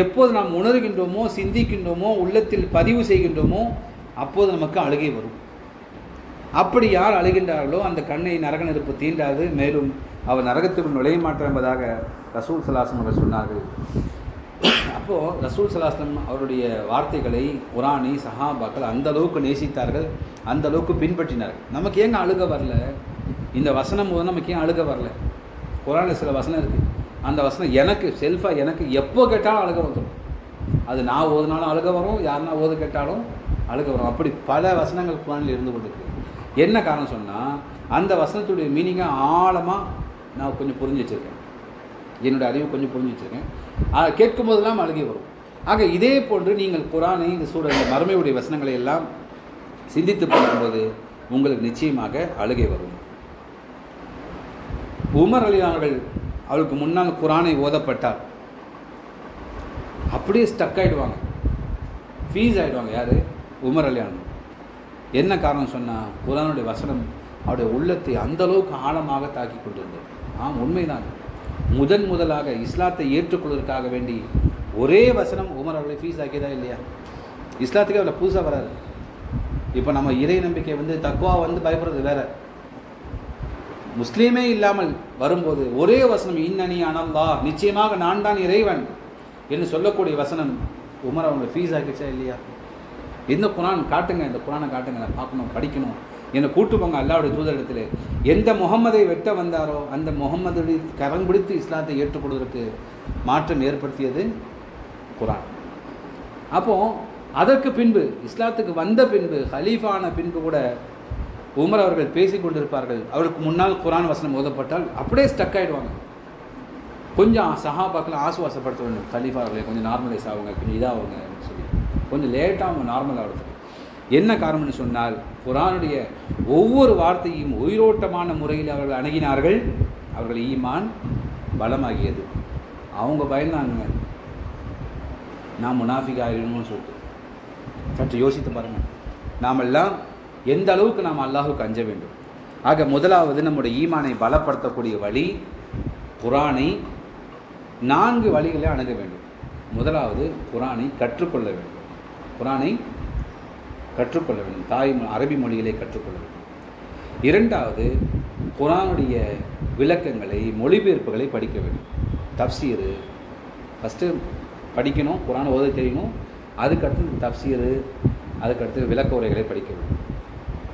எப்போது நாம் உணர்கின்றோமோ, சிந்திக்கின்றோமோ, உள்ளத்தில் பதிவு செய்கின்றோமோ அப்போது நமக்கு அழுகை வரும். அப்படி யார் அழுகின்றார்களோ அந்த கண்ணை நரக நெருப்பு தீண்டாது, மேலும் அவர் நரகத்தில் நுழைய மாட்டார் என்பதாக ரசூல் ஸல்லல்லாஹு அலைஹி வஸல்லம் சொன்னார்கள். அப்போது ரசூல் ஸல்லல்லாஹு அலைஹி வஸல்லம் அவருடைய வார்த்தைகளை, குரானை சஹாபாக்கள் அந்த அளவுக்கு நேசித்தார்கள், அந்த அளவுக்கு பின்பற்றினார்கள். நமக்கு ஏங்க அழுக வரல? இந்த வசனம் போது நமக்கு ஏன் அழுக வரல? குரானில் சில வசனம் இருக்குது, அந்த வசனம் எனக்கு செல்ஃபாக எனக்கு எப்போ கேட்டாலும் அழுக வந்துடும். அது நான் ஓதுனாலும் அழுக வரும், யாருன்னா ஓது கேட்டாலும் அழுக வரும். அப்படி பல வசனங்கள் குரானில் இருந்து கொண்டிருக்கு. என்ன காரணம் சொன்னால், அந்த வசனத்துடைய மீனிங்கை ஆழமாக நான் கொஞ்சம் புரிஞ்சு வச்சுருக்கேன், என்னுடைய அறிவு கொஞ்சம் புரிஞ்சு வச்சுருக்கேன். கேட்கும் போதெல்லாம் அழுகை வரும். ஆக இதே போன்று நீங்கள் குரானை இந்த மறுமையுடைய வசனங்களை எல்லாம் சிந்தித்து பார்க்கும்போது உங்களுக்கு நிச்சயமாக அழுகை வரும். உமர் அலி அவர்கள் அவளுக்கு முன்னால் குரானை ஓதப்பட்டார், அப்படியே ஸ்டக் ஆகிடுவாங்க, ஃபீஸ் ஆகிடுவாங்க. யார்? உமர் அலி அவர்கள். என்ன காரணம் சொன்னால், குரானுடைய வசனம் அவருடைய உள்ளத்தை அந்தளவுக்கு ஆழமாக தாக்கி கொண்டிருந்தது. உண்மைதான். முதலாக இஸ்லாத்தை ஏற்றுக்கொள்வதற்காக வேண்டி ஒரே வசனம் உமர் அவர்களை ஃபீஸ் ஆக்கியதா இல்லையா? இஸ்லாத்துக்கே அவளை புதுசாக வராது. இப்போ நம்ம இறை நம்பிக்கை தக்வா பயப்படுறது வேற. முஸ்லீமே இல்லாமல் வரும்போது ஒரே வசனம் இன்னனி அனல்லா, நிச்சயமாக நான் தான் இறைவன் என்று சொல்லக்கூடிய வசனம் உமர் அவங்க ஃபீஸ் ஆக்கிச்சா இல்லையா? எந்த குரான் காட்டுங்க, இந்த குரானை காட்டுங்க, நான் பார்க்கணும், படிக்கணும், என்னை கூட்டு போங்க அல்லாஹ்வுடைய தூதரிடத்தில். எந்த முகம்மதை வெட்ட வந்தாரோ அந்த முகம்மதுடைய கரம் பிடித்து இஸ்லாத்தை ஏற்றுக்கொள்வதற்கு மாற்றம் ஏற்படுத்தியது குரான். அப்போது அதற்கு பின்பு இஸ்லாத்துக்கு வந்த பின்பு ஹலீஃபான பின்பு கூட உமர் அவர்கள் பேசி கொண்டிருப்பார்கள். அவருக்கு முன்னால் குரான் வசனம் ஓதப்பட்டால் அப்படியே ஸ்டக் ஆகிடுவாங்க. கொஞ்சம் சஹாபாக்களை ஆசுவாசப்படுத்த வேண்டும், ஹலீஃபா அவர்களை கொஞ்சம் நார்மலைஸ் ஆகுங்க, கொஞ்சம் இதாகுங்க அப்படின்னு சொல்லி கொஞ்சம் லேட்டாக அவங்க நார்மல் ஆகுது. என்ன காரணம்னு சொன்னால், குரானுடைய ஒவ்வொரு வார்த்தையும் உயிரோட்டமான முறையில் அவர்கள் அணுகினார்கள், அவர்கள் ஈமான் பலமாகியது. அவங்க பயந்தாங்க நான் முனாஃபிக் ஆகிடணும்னு சொல்லிட்டு. சற்று யோசித்து பாருங்கள், நாமெல்லாம் எந்த அளவுக்கு நாம் அல்லாஹுக்கு அஞ்ச வேண்டும். ஆக முதலாவது நம்முடைய ஈமானை பலப்படுத்தக்கூடிய வழி, குரானை 4 வழிகளை அணுக வேண்டும். முதலாவது குரானை கற்றுக்கொள்ள வேண்டும். குரானை கற்றுக்கொள்ள வேண்டும், தாய் அரபி மொழிகளை கற்றுக்கொள்ள வேண்டும். இரண்டாவது, குரானுடைய விளக்கங்களை மொழிபெயர்ப்புகளை படிக்க வேண்டும். தப்சீரு ஃபஸ்ட்டு படிக்கணும், குரான் ஓத தெரியணும். அதுக்கடுத்து தப்சீரு, அதுக்கடுத்து விளக்க உரைகளை படிக்க வேண்டும்.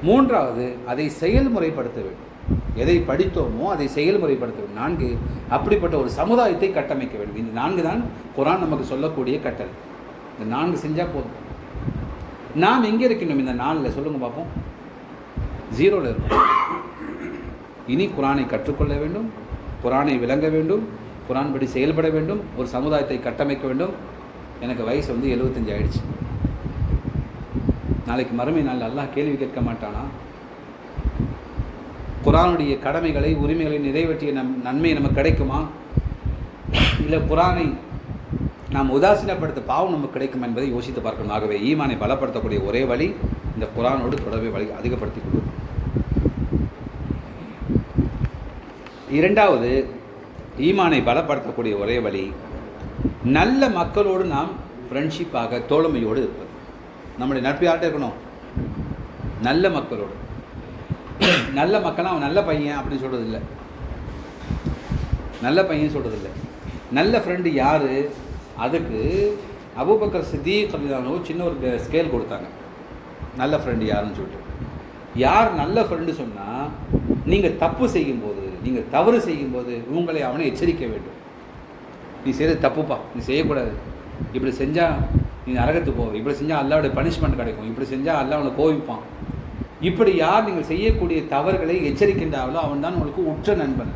மூன்றாவது, அதை செயல்முறைப்படுத்த வேண்டும். எதை படித்தோமோ அதை செயல்முறைப்படுத்த வேண்டும். 4, அப்படிப்பட்ட ஒரு சமுதாயத்தை கட்டமைக்க வேண்டும். இந்த 4 தான் குரான் நமக்கு சொல்லக்கூடிய கட்டளை. இந்த 4 செஞ்சால் போதும். நாம் எங்கே இருக்கணும் இந்த 4? சொல்லுங்கள் பார்ப்போம். 0ல் இருக்கும். இனி குரானை கற்றுக்கொள்ள வேண்டும், குரானை விளங்க வேண்டும், குரான் படி செயல்பட வேண்டும், ஒரு சமுதாயத்தை கட்டமைக்க வேண்டும். எனக்கு வயசு 75 ஆயிடுச்சு. நாளைக்கு மறுமை நாள் அல்லாஹ் கேள்வி கேட்க மாட்டானா? குரானுடைய கடமைகளை உரிமைகளை நிறைவேற்றிய நன்மை நமக்கு கிடைக்குமா? இல்லை குரானை நாம் உதாசீனப்படுத்த பாவம் நமக்கு கிடைக்கும் என்பதை யோசித்து பார்க்கணும். ஆகவே ஈமானை பலப்படுத்தக்கூடிய ஒரே வழி இந்த குரானோடு தொடர்பை வழி அதிகப்படுத்திக் கொள்வது. இரண்டாவது, ஈமானை பலப்படுத்தக்கூடிய ஒரே வழி நல்ல மக்களோடு நாம் ஃப்ரெண்ட்ஷிப்பாக தோழமையோடு இருப்பது. நம்முடைய நட்பு யார்கிட்ட இருக்கணும்? நல்ல மக்களோடு. நல்ல மக்கள்லாம் அவன் நல்ல பையன் அப்படின்னு சொல்கிறது இல்லை, நல்ல பையன் சொல்கிறது இல்லை. நல்ல ஃப்ரெண்டு யார்? அதுக்கு அபூபக்கர் சித்தீக் ரலியல்லாஹு சின்ன ஒரு ஸ்கேல் கொடுத்தாங்க, நல்ல ஃப்ரெண்டு யாருன்னு சொல்லிட்டு. யார் நல்ல ஃப்ரெண்டு சொன்னால், நீங்கள் தப்பு செய்யும்போது, நீங்கள் தவறு செய்யும்போது உங்களை அவனை எச்சரிக்க வேண்டும். நீ செய்கிறது தப்புப்பா, நீ செய்யக்கூடாது, இப்படி செஞ்சால் நீ நரகத்துக்கு போவ, இப்படி செஞ்சால் அல்லாஹ்வுடைய பனிஷ்மெண்ட் கிடைக்கும், இப்படி செஞ்சால் அல்லாஹ் அவனை கோவிப்பான். இப்படி யார் நீங்கள் செய்யக்கூடிய தவறுகளை எச்சரிக்கின்றார்களோ அவன் தான் உங்களுக்கு உற்ற நண்பன்.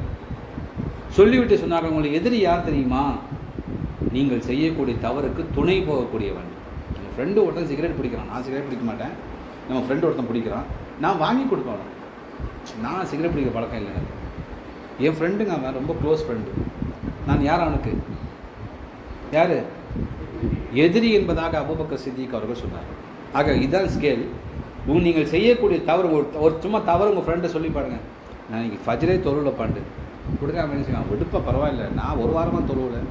சொல்லிவிட்டு சொன்னார்கள், உங்களுக்கு எதிரி யார் தெரியுமா? நீங்கள் செய்யக்கூடிய தவறுக்கு துணை போகக்கூடியவன். நம்ம ஃப்ரெண்டு ஒருத்தன் சிகரெட் பிடிக்கிறான், நான் சிகரெட் பிடிக்க மாட்டேன், நம்ம ஃப்ரெண்டு ஒருத்தன் பிடிக்கிறான், நான் வாங்கி கொடுப்பேன். நான் சிகரெட் பிடிக்க பழக்கம் இல்லை எனக்கு. என் ஃப்ரெண்டுங்க அவன் ரொம்ப க்ளோஸ் ஃப்ரெண்டு. நான் யார் அவனுக்கு? யார்? எதிரி என்பதாக அபூபக்கர் சித்திக் அவர்கள் சொன்னார். ஆக இதுதான் ஸ்கேல். நீங்கள் செய்யக்கூடிய தவறு, ஒரு சும்மா தவறு உங்கள் ஃப்ரெண்டை சொல்லி பாருங்கள், நான் இன்றைக்கி ஃபஜ்ரே தொழுவில் பாண்டு கொடுங்க அப்படின்னு சொல்லி, விடுப்பா பரவாயில்ல, நான் ஒரு வாரமாக தொழுவில்,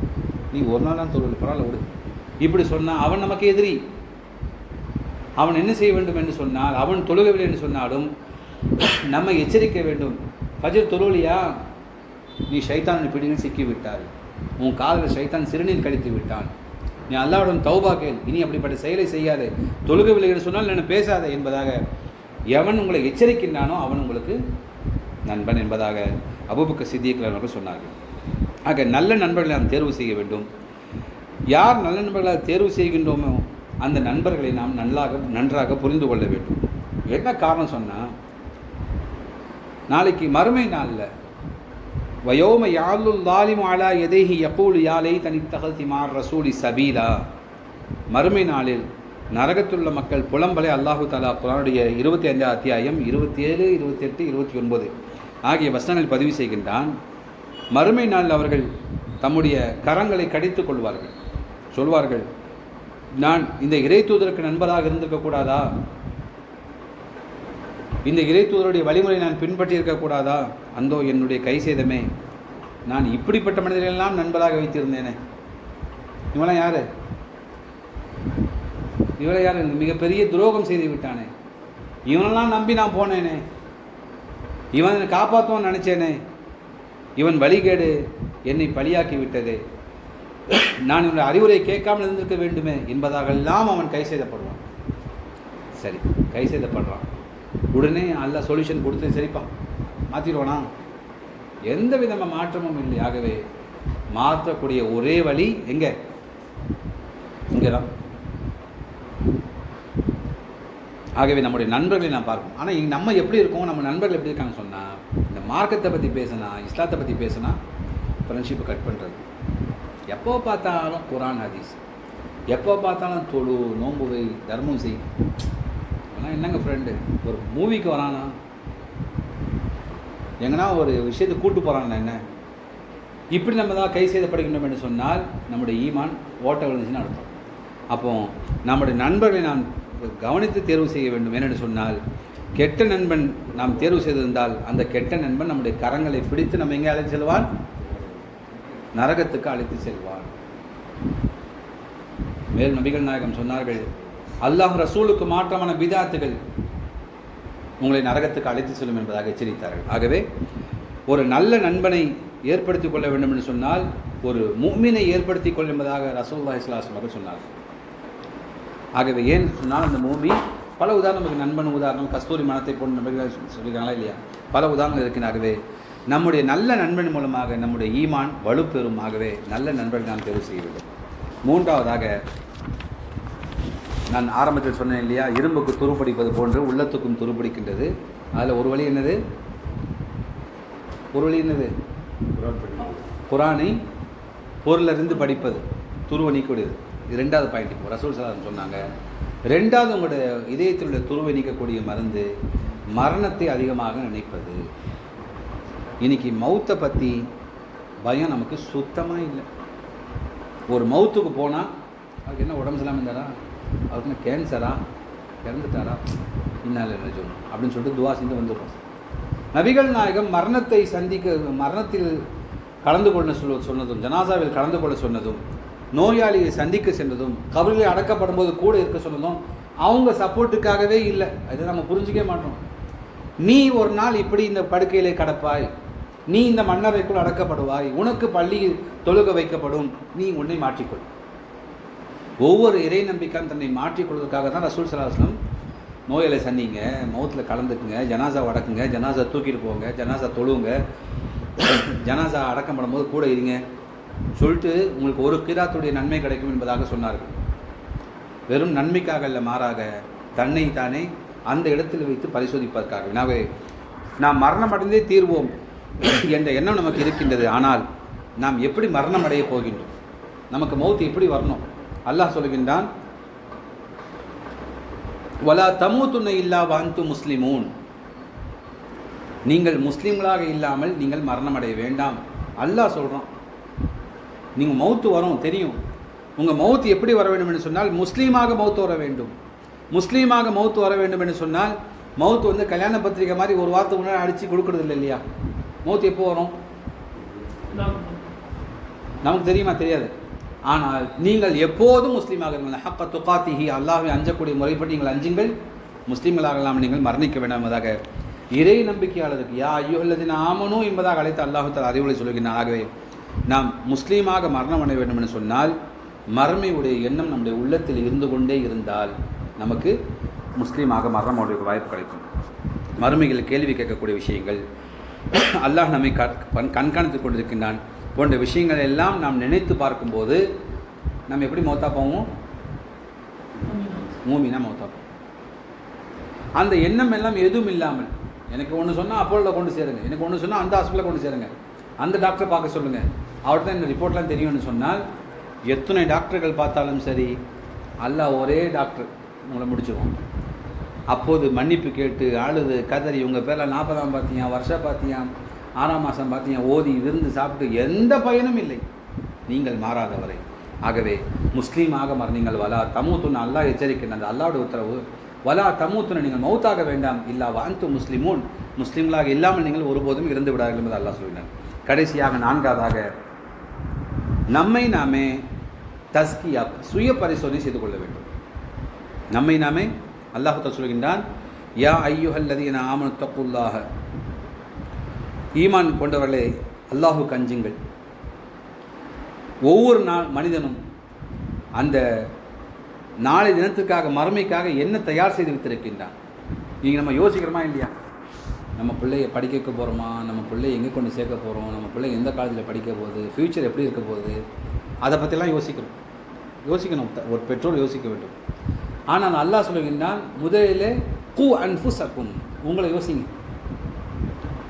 நீ ஒரு நாள் தான் தொழுவில், பரவாயில்ல விடு. இப்படி சொன்னால் அவன் நமக்கு எதிரி. அவன் என்ன செய்ய வேண்டும் என்று சொன்னால், அவன் தொழுகவில்லை என்று சொன்னாலும் நம்ம எச்சரிக்க வேண்டும். ஃபஜ்ர் தொழுவலியா, நீ ஷைத்தான் பிடின்னு சிக்கி விட்டாய், உன் காதில் ஷைத்தான் சிறுநீர் கழித்து விட்டான், நீ அல்லாஹ்வுடன் தௌபா கேள், இனி அப்படிப்பட்ட செயலை செய்யாதே, தொழுகவில்லை என்று சொன்னால் நான் பேசாதே என்பதாக எவன் உங்களை எச்சரிக்கின்றானோ அவன் உங்களுக்கு நண்பன் என்பதாக அபூபக்கர் சித்திக் அவர்கள் சொன்னார்கள். ஆக நல்ல நண்பர்களை நாம் தேர்வு செய்ய வேண்டும். யார் நல்ல நண்பர்களாக தேர்வு செய்கின்றோமோ அந்த நண்பர்களை நாம் நன்றாக புரிந்து கொள்ள வேண்டும். என்ன காரணம் சொன்னால், நாளைக்கு மறுமை நாளில் வயோம யாலுல் லாலிம் அலா எதேஹி யகூலு யாலை தனித்தகதி மார் ரசூலி சபீலா, மறுமை நாளில் நரகத்துள்ள மக்கள் புலம்பலை அல்லாஹு தாலா குர்ஆனுடைய 25 அத்தியாயம் 27, 28, 29 ஆகிய வசனங்கள் பதிவு செய்கின்றான். மறுமை நாளில் அவர்கள் தம்முடைய கரங்களை கடித்துக் கொள்வார்கள். சொல்வார்கள், நான் இந்த இறை தூதருக்கு நண்பராக இருந்திருக்கக்கூடாதா? இந்த இறை தூதருடைய வழிமுறை நான் பின்பற்றி இருக்கக்கூடாதா? அந்தோ என்னுடைய கை சேதமே, நான் இப்படிப்பட்ட மனிதர்களெல்லாம் நண்பராக வைத்திருந்தேனே. இவெல்லாம் யார்? இவளை யார்? மிகப்பெரிய துரோகம் செய்து விட்டானே. இவனெல்லாம் நம்பி நான் போனேனே, இவனை காப்பாற்றுவான்னு நினச்சேனே, இவன் வழிகேடு என்னை பலியாக்கி விட்டதே, நான் இவனுடைய அறிவுரை கேட்காமல் இருந்திருக்க வேண்டுமே என்பதாகெல்லாம் அவன் கை செய்தப்படுவான். சரி, கை செய்தப்படுறான். உடனே அல்ல சொல்யூஷன் கொடுத்து சரிப்பா மாற்றிடுவானா? எந்த விதமான மாற்றமும் இல்லை. ஆகவே மாற்றக்கூடிய ஒரே வழி எங்கே? இங்கே தான். ஆகவே நம்முடைய நண்பர்களை நான் பார்ப்போம். ஆனால் நம்ம எப்படி இருக்கோம், நம்ம நண்பர்கள் எப்படி இருக்காங்கன்னு சொன்னால், இந்த மார்க்கத்தை பற்றி பேசினா, இஸ்லாத்தை பற்றி பேசினா ஃப்ரெண்ட்ஷிப்பை கட் பண்ணுறது. எப்போ பார்த்தாலும் குரான் ஹதீஸ், எப்போ பார்த்தாலும் தொழு, நோன்பு வை, தர்மம் செய். ஆனால் என்னங்க ஃப்ரெண்டு, ஒரு மூவிக்கு வரானா, எங்கன்னா ஒரு விஷயத்தை கூட்டு போகிறான்னா என்ன, இப்படி நம்ம தான் கை செய்தப்படுகின்றோம் என்று சொன்னால் நம்முடைய ஈமான் ஓட்ட விழுந்துச்சுன்னு அர்த்தம். அப்போ நம்முடைய நண்பர்களை நாம் கவனித்து தேர்வு செய்ய வேண்டும். ஏனென்று சொன்னால், கெட்ட நண்பன் நாம் தேர்வு செய்திருந்தால் அந்த கெட்ட நண்பன் நம்முடைய கரங்களை பிடித்து நம்ம எங்கே அழைத்து செல்வான்? நரகத்துக்கு அழைத்து செல்வான். மேல் நபிகள் நாயகம் சொன்னார்கள், அல்லாஹ் ரசூலுக்கு மாற்றமான பிதாத்துகள் உங்களை நரகத்துக்கு அழைத்து செல்லும் என்பதாக எச்சரித்தார்கள். ஆகவே ஒரு நல்ல நண்பனை ஏற்படுத்திக் கொள்ள வேண்டும் என்று சொன்னால் ஒரு முஃமினை ஏற்படுத்திக் கொள்ளும் என்பதாக ரசூலுல்லாஹி ஸல்லல்லாஹு அலைஹி வஸல்லம் சொன்னார்கள். ஆகவே ஏன் சொன்னால், அந்த மூமி பல உதாரணம் நமக்கு நண்பன் உதாரணம், கஸ்தூரி மனத்தை போன்ற நபர்கள் சொல்லியிருக்காங்களா இல்லையா? பல உதாரணங்கள் இருக்கிறாகவே நம்முடைய நல்ல நண்பன் மூலமாக நம்முடைய ஈமான் வலுப்பெறும். ஆகவே நல்ல நண்பர்கள் நாம் தேர்வு செய்ய வேண்டும். மூன்றாவதாக, நான் ஆரம்பத்தில் சொன்னேன் இல்லையா, இரும்புக்கு துருப்பிடிப்பது போன்று உள்ளத்துக்கும் துருப்பிடிக்கின்றது. அதில் ஒரு வழி என்னது? குரானை பொருளிலிருந்து படிப்பது, துருவ நீக்கக்கூடியது. இது ரெண்டாவது பாயிண்ட். இப்போ ரசூல் ஸல்லல்லாஹு சொன்னாங்க, ரெண்டாவது உங்களுடைய இதயத்தில் உள்ள துருவை நீக்கக்கூடிய மருந்து மரணத்தை அதிகமாக நினைப்பது. இன்னைக்கு மௌத்தை பற்றி பயம் நமக்கு சுத்தமாக இல்லை. ஒரு மௌத்துக்கு போனால் அதுக்கு என்ன உடம்பு சரியில்லாமல் இருந்தாரா, அவருக்கு என்ன கேன்சரா, இறந்துட்டாரா, இன்னால என்ன சொல்லணும் அப்படின்னு சொல்லிட்டு துவா செஞ்சு வந்துடுறோம். நபிகள் நாயகம் மரணத்தை சந்திக்க, மரணத்தில் கலந்து கொள்ள சொன்னதும், ஜனாசாவில் கலந்து கொள்ள சொன்னதும், நோயாளியை சந்திக்க சென்றதும், கபரில் அடக்கப்படும் போது கூட இருக்க சொன்னதும் அவங்க சப்போர்ட்டுக்காகவே இல்லை. அதை நம்ம புரிஞ்சிக்க மாட்டோம். நீ ஒரு நாள் இப்படி இந்த படுக்கையிலே கடப்பாய், நீ இந்த மன்னரைக்குள் அடக்கப்படுவாய், உனக்கு பள்ளியில் தொழுக வைக்கப்படும், நீ உன்னை மாற்றிக்கொள். ஒவ்வொரு இறை நம்பிக்கையும் தன்னை மாற்றிக்கொள்வதற்காக தான் ரசூல் ஸல்லல்லாஹு அலைஹி வஸல்லம் நோயாளியை சந்திங்க, மௌத்தில் கலந்துக்குங்க, ஜனாசா அடக்குங்க, ஜனாசா தூக்கிட்டு போங்க, ஜனாசா தொழுவுங்க, ஜனாசா அடக்கம் பண்ணும்போது கூட இருங்க சொல்லிட்டு உங்களுக்கு ஒரு கிராத்துடைய நன்மை கிடைக்கும் என்பதாக சொன்னார்கள். வெறும் நன்மைக்காக அல்ல, மாறாக தன்னை தானே அந்த இடத்தில் வைத்து பரிசோதிப்பதற்காக. எனவே நாம் மரணம் அடைந்தே தீர்வோம் என்ற எண்ணம் நமக்கு இருக்கின்றது. ஆனால் நாம் எப்படி மரணம் அடைய போகின்றோம், நமக்கு மௌத் எப்படி வரணும்? அல்லாஹ் சொல்கின்றான், வலா தமூதுன்ன இல்லா வஅன்து முஸ்லிமூன், நீங்கள் முஸ்லீம்களாக இல்லாமல் நீங்கள் மரணம் அடைய வேண்டாம். அல்லாஹ் சொல்கிறான். நீங்கள் மௌத்து வரும் தெரியும். உங்கள் மௌத்து எப்படி வர வேண்டும் என்று சொன்னால், முஸ்லீமாக மௌத்து வர வேண்டும். முஸ்லீமாக மௌத்து வர வேண்டும் என்று சொன்னால், மௌத்து வந்து கல்யாண பத்திரிக்கை மாதிரி ஒரு வாரத்துக்கு முன்னாடி அடித்து கொடுக்கறது இல்லை இல்லையா? மௌத்து எப்போ வரும் நமக்கு தெரியுமா? தெரியாது. ஆனால் நீங்கள் எப்போதும் முஸ்லீமாக இருங்கள். ஹக்க துகாத்திஹி, அல்லாஹ்வை அஞ்சக்கூடிய முறைப்படி நீங்கள் அஞ்சுங்கள், முஸ்லீம்களாகலாம் நீங்கள் மரணிக்க வேண்டாம் என்பதாக இறை நம்பிக்கையாளருக்கு யா ஐயுஹல்லதீன ஆமனூ என்பதாக அழைத்து அல்லாஹ் தஆலா அறிவுரை சொல்கின்றான். ஆகவே நாம் முஸ்லீமாக மரணம் அடைய வேண்டும் என்று சொன்னால், மறுமையுடைய எண்ணம் நம்முடைய உள்ளத்தில் இருந்து கொண்டே இருந்தால் நமக்கு முஸ்லீமாக மரணம் அடைய வாய்ப்பு கிடைக்கும். மறுமையில் கேள்வி கேட்கக்கூடிய விஷயங்கள், அல்லாஹ் நம்மை கண்காணித்து கொண்டிருக்கின்றான் போன்ற விஷயங்கள் எல்லாம் நாம் நினைத்து பார்க்கும்போது நம்ம எப்படி மௌத்தா போவோம்? மூமினா மௌத்தா போவோம். அந்த எண்ணம் எல்லாம் எதுவும் இல்லாமல், எனக்கு ஒன்று சொன்னால் அப்போலில் கொண்டு சேருங்க, எனக்கு ஒன்று சொன்னால் அந்த ஹாஸ்பிட்டலில் கொண்டு சேருங்க, அந்த டாக்டரை பார்க்க சொல்லுங்கள், அவர்கிட்ட தான் இந்த ரிப்போர்ட்லாம் தெரியும்னு சொன்னால் எத்தனை டாக்டர்கள் பார்த்தாலும் சரி அல்லாஹ் ஒரே டாக்டர் உங்களை முடிச்சிருவோம். அப்போது மன்னிப்பு கேட்டு அழுது கதறி உங்கள் பேரில் 40ஆம் பார்த்தியா, வருஷம் பார்த்தியா, 6ஆம் மாதம் பார்த்தியா, ஓதி விருந்து சாப்பிட்டு எந்த பயனும் இல்லை நீங்கள் மாறாதவரை. ஆகவே முஸ்லீமாக மரணிங்கள். வலா தமூத்துன்னு அல்லாஹ் எச்சரிக்கின்ற அந்த அல்லாஹ்வுடைய உத்தரவு, வலா தமூத்துன்னு நீங்கள் மௌத்தாக வேண்டாம் இல்லா வாந்து முஸ்லிமூன், முஸ்லீம்களாக இல்லாமல் நீங்கள் ஒருபோதும் இறந்து விடார்கள் என்பது அல்லாஹ் சொல்லினார். கடைசியாக 4வது நம்மை நாமே தஸ்கியா சுய பரிசோதனை செய்து கொள்ள வேண்டும். நம்மை நாமே அல்லாஹ் தஆலா சொல்கின்றான், யா அய்யுஹல்லதீன ஆமனு தக்குல்லாஹ, ஈமான் கொண்டவர்களே அல்லாஹ்வுக்கு அஞ்சுங்கள். ஒவ்வொரு மனிதனும் அந்த நாளை தினத்துக்காக மறுமைக்காக என்ன தயார் செய்து வைத்திருக்கின்றான். நீங்கள் நம்ம யோசிக்கிறோமா இல்லையா? நம்ம பிள்ளையை படிக்க வைக்க போகிறோமா, நம்ம பிள்ளையை எங்கே கொண்டு சேர்க்க போகிறோம், நம்ம பிள்ளை எந்த காலேஜில் படிக்க போகுது, ஃப்யூச்சர் எப்படி இருக்க போகுது, அதை பற்றிலாம் யோசிக்கணும். ஒரு பெற்றோர் யோசிக்க வேண்டும். ஆனால் அல்லாஹ் சொல்லுகின்றான், முதலிலே கூ அன்ஃபுஸக்கும், உங்களை யோசிங்க.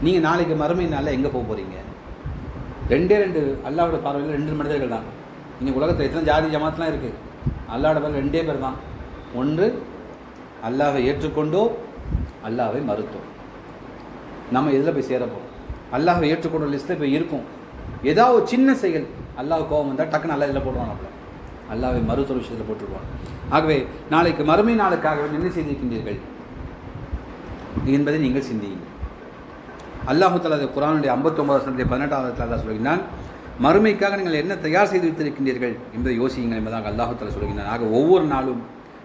நீங்கள் நாளைக்கு மறுமை நாளில் எங்கே போக போகிறீங்க? 2 அல்லாஹ்வோட பார்வையில் 2 மனிதர்கள் தான். இன்னைக்கு உலகத்தில் எத்தனை ஜாதி ஜமாத்லாம் இருக்குது? அல்லாஹ்வோட பார்வையில் 2 பேர் தான். ஒன்று அல்லாஹ்வை ஏற்றுக்கொண்டோ அல்லாஹ்வை மறுத்தோ. நம்ம எதில் போய் சேர போகிறோம்? அல்லாஹ்வை ஏற்றுக்கொண்ட லிஸ்ட்டில் போய் இருக்கும். ஏதாவது ஒரு சின்ன செயல் அல்லாஹ் கோபம் வந்தால் டக்குன்னு அல்லாஹ் இதில் போட்டுருவான். அப்போ அல்லாஹ்வை மறுத்த விஷயத்தில் போட்டுருவான். ஆகவே நாளைக்கு மறுமை நாளுக்காக என்ன செய்திருக்கின்றீர்கள் என்பதை நீங்கள் சிந்தியுங்கள். அல்லாஹு தஆலா குர்ஆனுடைய 59 18வது அல்லாஹ் சொல்கிறான், மறுமைக்காக நீங்கள் என்ன தயார் செய்து வைத்திருக்கின்றீர்கள் என்பதை யோசியுங்கள் என்பதாக அல்லாஹு தஆலா சொல்கிறான். ஆக ஒவ்வொரு நாளும்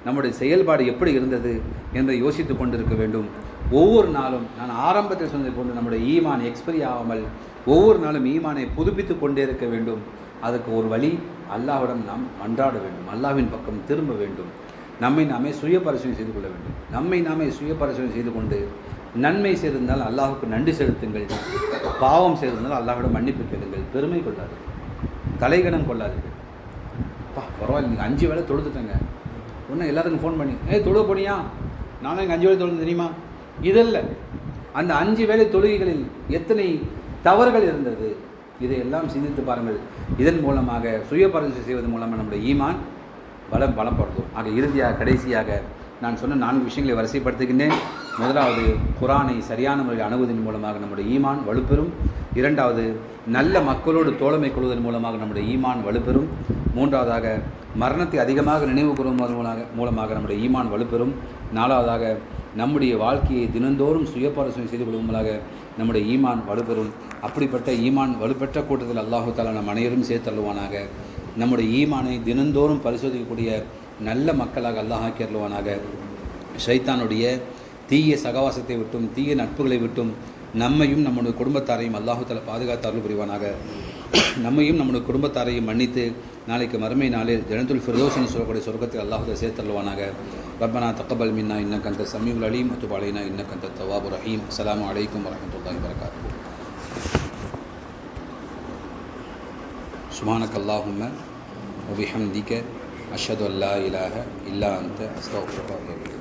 நம்முடைய செயல்பாடு எப்படி இருந்தது என்பதை யோசித்து கொண்டிருக்க வேண்டும். ஒவ்வொரு நாளும் நான் ஆரம்பத்தில் சொன்னதை போன்று நம்முடைய ஈமான் எக்ஸ்பைரி ஆகாமல் ஒவ்வொரு நாளும் ஈமானை புதுப்பித்து கொண்டே இருக்க வேண்டும். அதுக்கு ஒரு வழி, அல்லாஹ்விடம் நாம் மன்றாட வேண்டும், அல்லாஹ்வின் பக்கம் திரும்ப வேண்டும், நம்மை நாமே சுய பரிசோதனை செய்து கொள்ள வேண்டும். நம்மை நாமே சுய பரிசோதனை செய்து கொண்டு நன்மை செய்திருந்தால் அல்லாஹுக்கு நன்றி செலுத்துங்கள், பாவம் செய்திருந்தால் அல்லாஹ்விடம் மன்னிப்பு கேளுங்கள். பெருமை கொள்ளாது, தலைகணம் கொள்ளாதீர்கள். பரவாயில்ல, நீங்கள் 5 வேளை தொழுதுட்டேங்க, ஒன்றும் எல்லாத்துக்கும் ஃபோன் பண்ணி தொழுக போனியா, நானும் எங்கள் 5 வேளை தொழுது தெரியுமா? இதல்ல. அந்த 5 வேளை தொழுகைகளில் எத்தனை தவறுகள் இருந்தது, இதையெல்லாம் சிந்தித்து பாருங்கள். இதன் மூலமாக சுய பரிசோதனை செய்வதன் மூலமாக நம்முடைய ஈமான் பலப்படுத்தும். ஆக இறுதியாக கடைசியாக நான் சொன்ன 4 விஷயங்களை வரிசைப்படுத்துகின்றேன். முதலாவது, குர்ஆனை சரியான முறையில் அணுகுவதன் மூலமாக நம்முடைய ஈமான் வலுப்பெறும். 2வது, நல்ல மக்களோடு தோழமை கொள்வதன் மூலமாக நம்முடைய ஈமான் வலுப்பெறும். 3வதாக, மரணத்தை அதிகமாக நினைவு கூறுவதன் மூலமாக நம்முடைய ஈமான் வலுப்பெறும். 4வதாக, நம்முடைய வாழ்க்கையை தினந்தோறும் சுய பரிசோதனை செய்து கொள்வதன் மூலமாக நம்முடைய ஈமான் வலுப்பெறும். அப்படிப்பட்ட ஈமான் வலுப்பெற்ற கூட்டத்தில் அல்லாஹு தஆலா நம் அனைவரும் சேர்த்தள்ளுவானாக. நம்முடைய ஈமானை தினந்தோறும் பரிசோதிக்கக்கூடிய நல்ல மக்களாக அல்லாஹ் ஆக்கி அருள்வானாக. ஷைத்தானுடைய தீய சகவாசத்தை விட்டும் தீய நட்புகளை விட்டும் நம்மையும் நம்முடைய குடும்பத்தாரையும் அல்லாஹு தஆலா பாதுகாத்து அருள் புரிவானாக. நம்மையும் நம்முடைய குடும்பத்தாரையும் மன்னித்து நாளைக்கு மறுமை நாளில் ஜன்னத்துல் ஃபிர்தௌஸ் சொல்லக்கூடிய சொர்க்கத்தில் அல்லாஹ் தஆலா சேர்த்தருள்வானாக. ரப்பனா தக்கபல் மின்னா இன்னக அன்த ஸமீஉல் அலீம் வதுப் அலைனா இன்னக அன்தத் தவ்வாபுர் ரஹீம். அஸ்ஸலாமு அலைக்கும் வரஹ்மத்துல்லாஹி வபரகாத்துஹு. சுப்ஹானக அல்லாஹும்ம வ பிஹம்திக அஷ்ஹது அன் லா இலாஹ இல்லா அன்த அஸ்தக்ஃபிருக வ அத்தூபு இலைக்.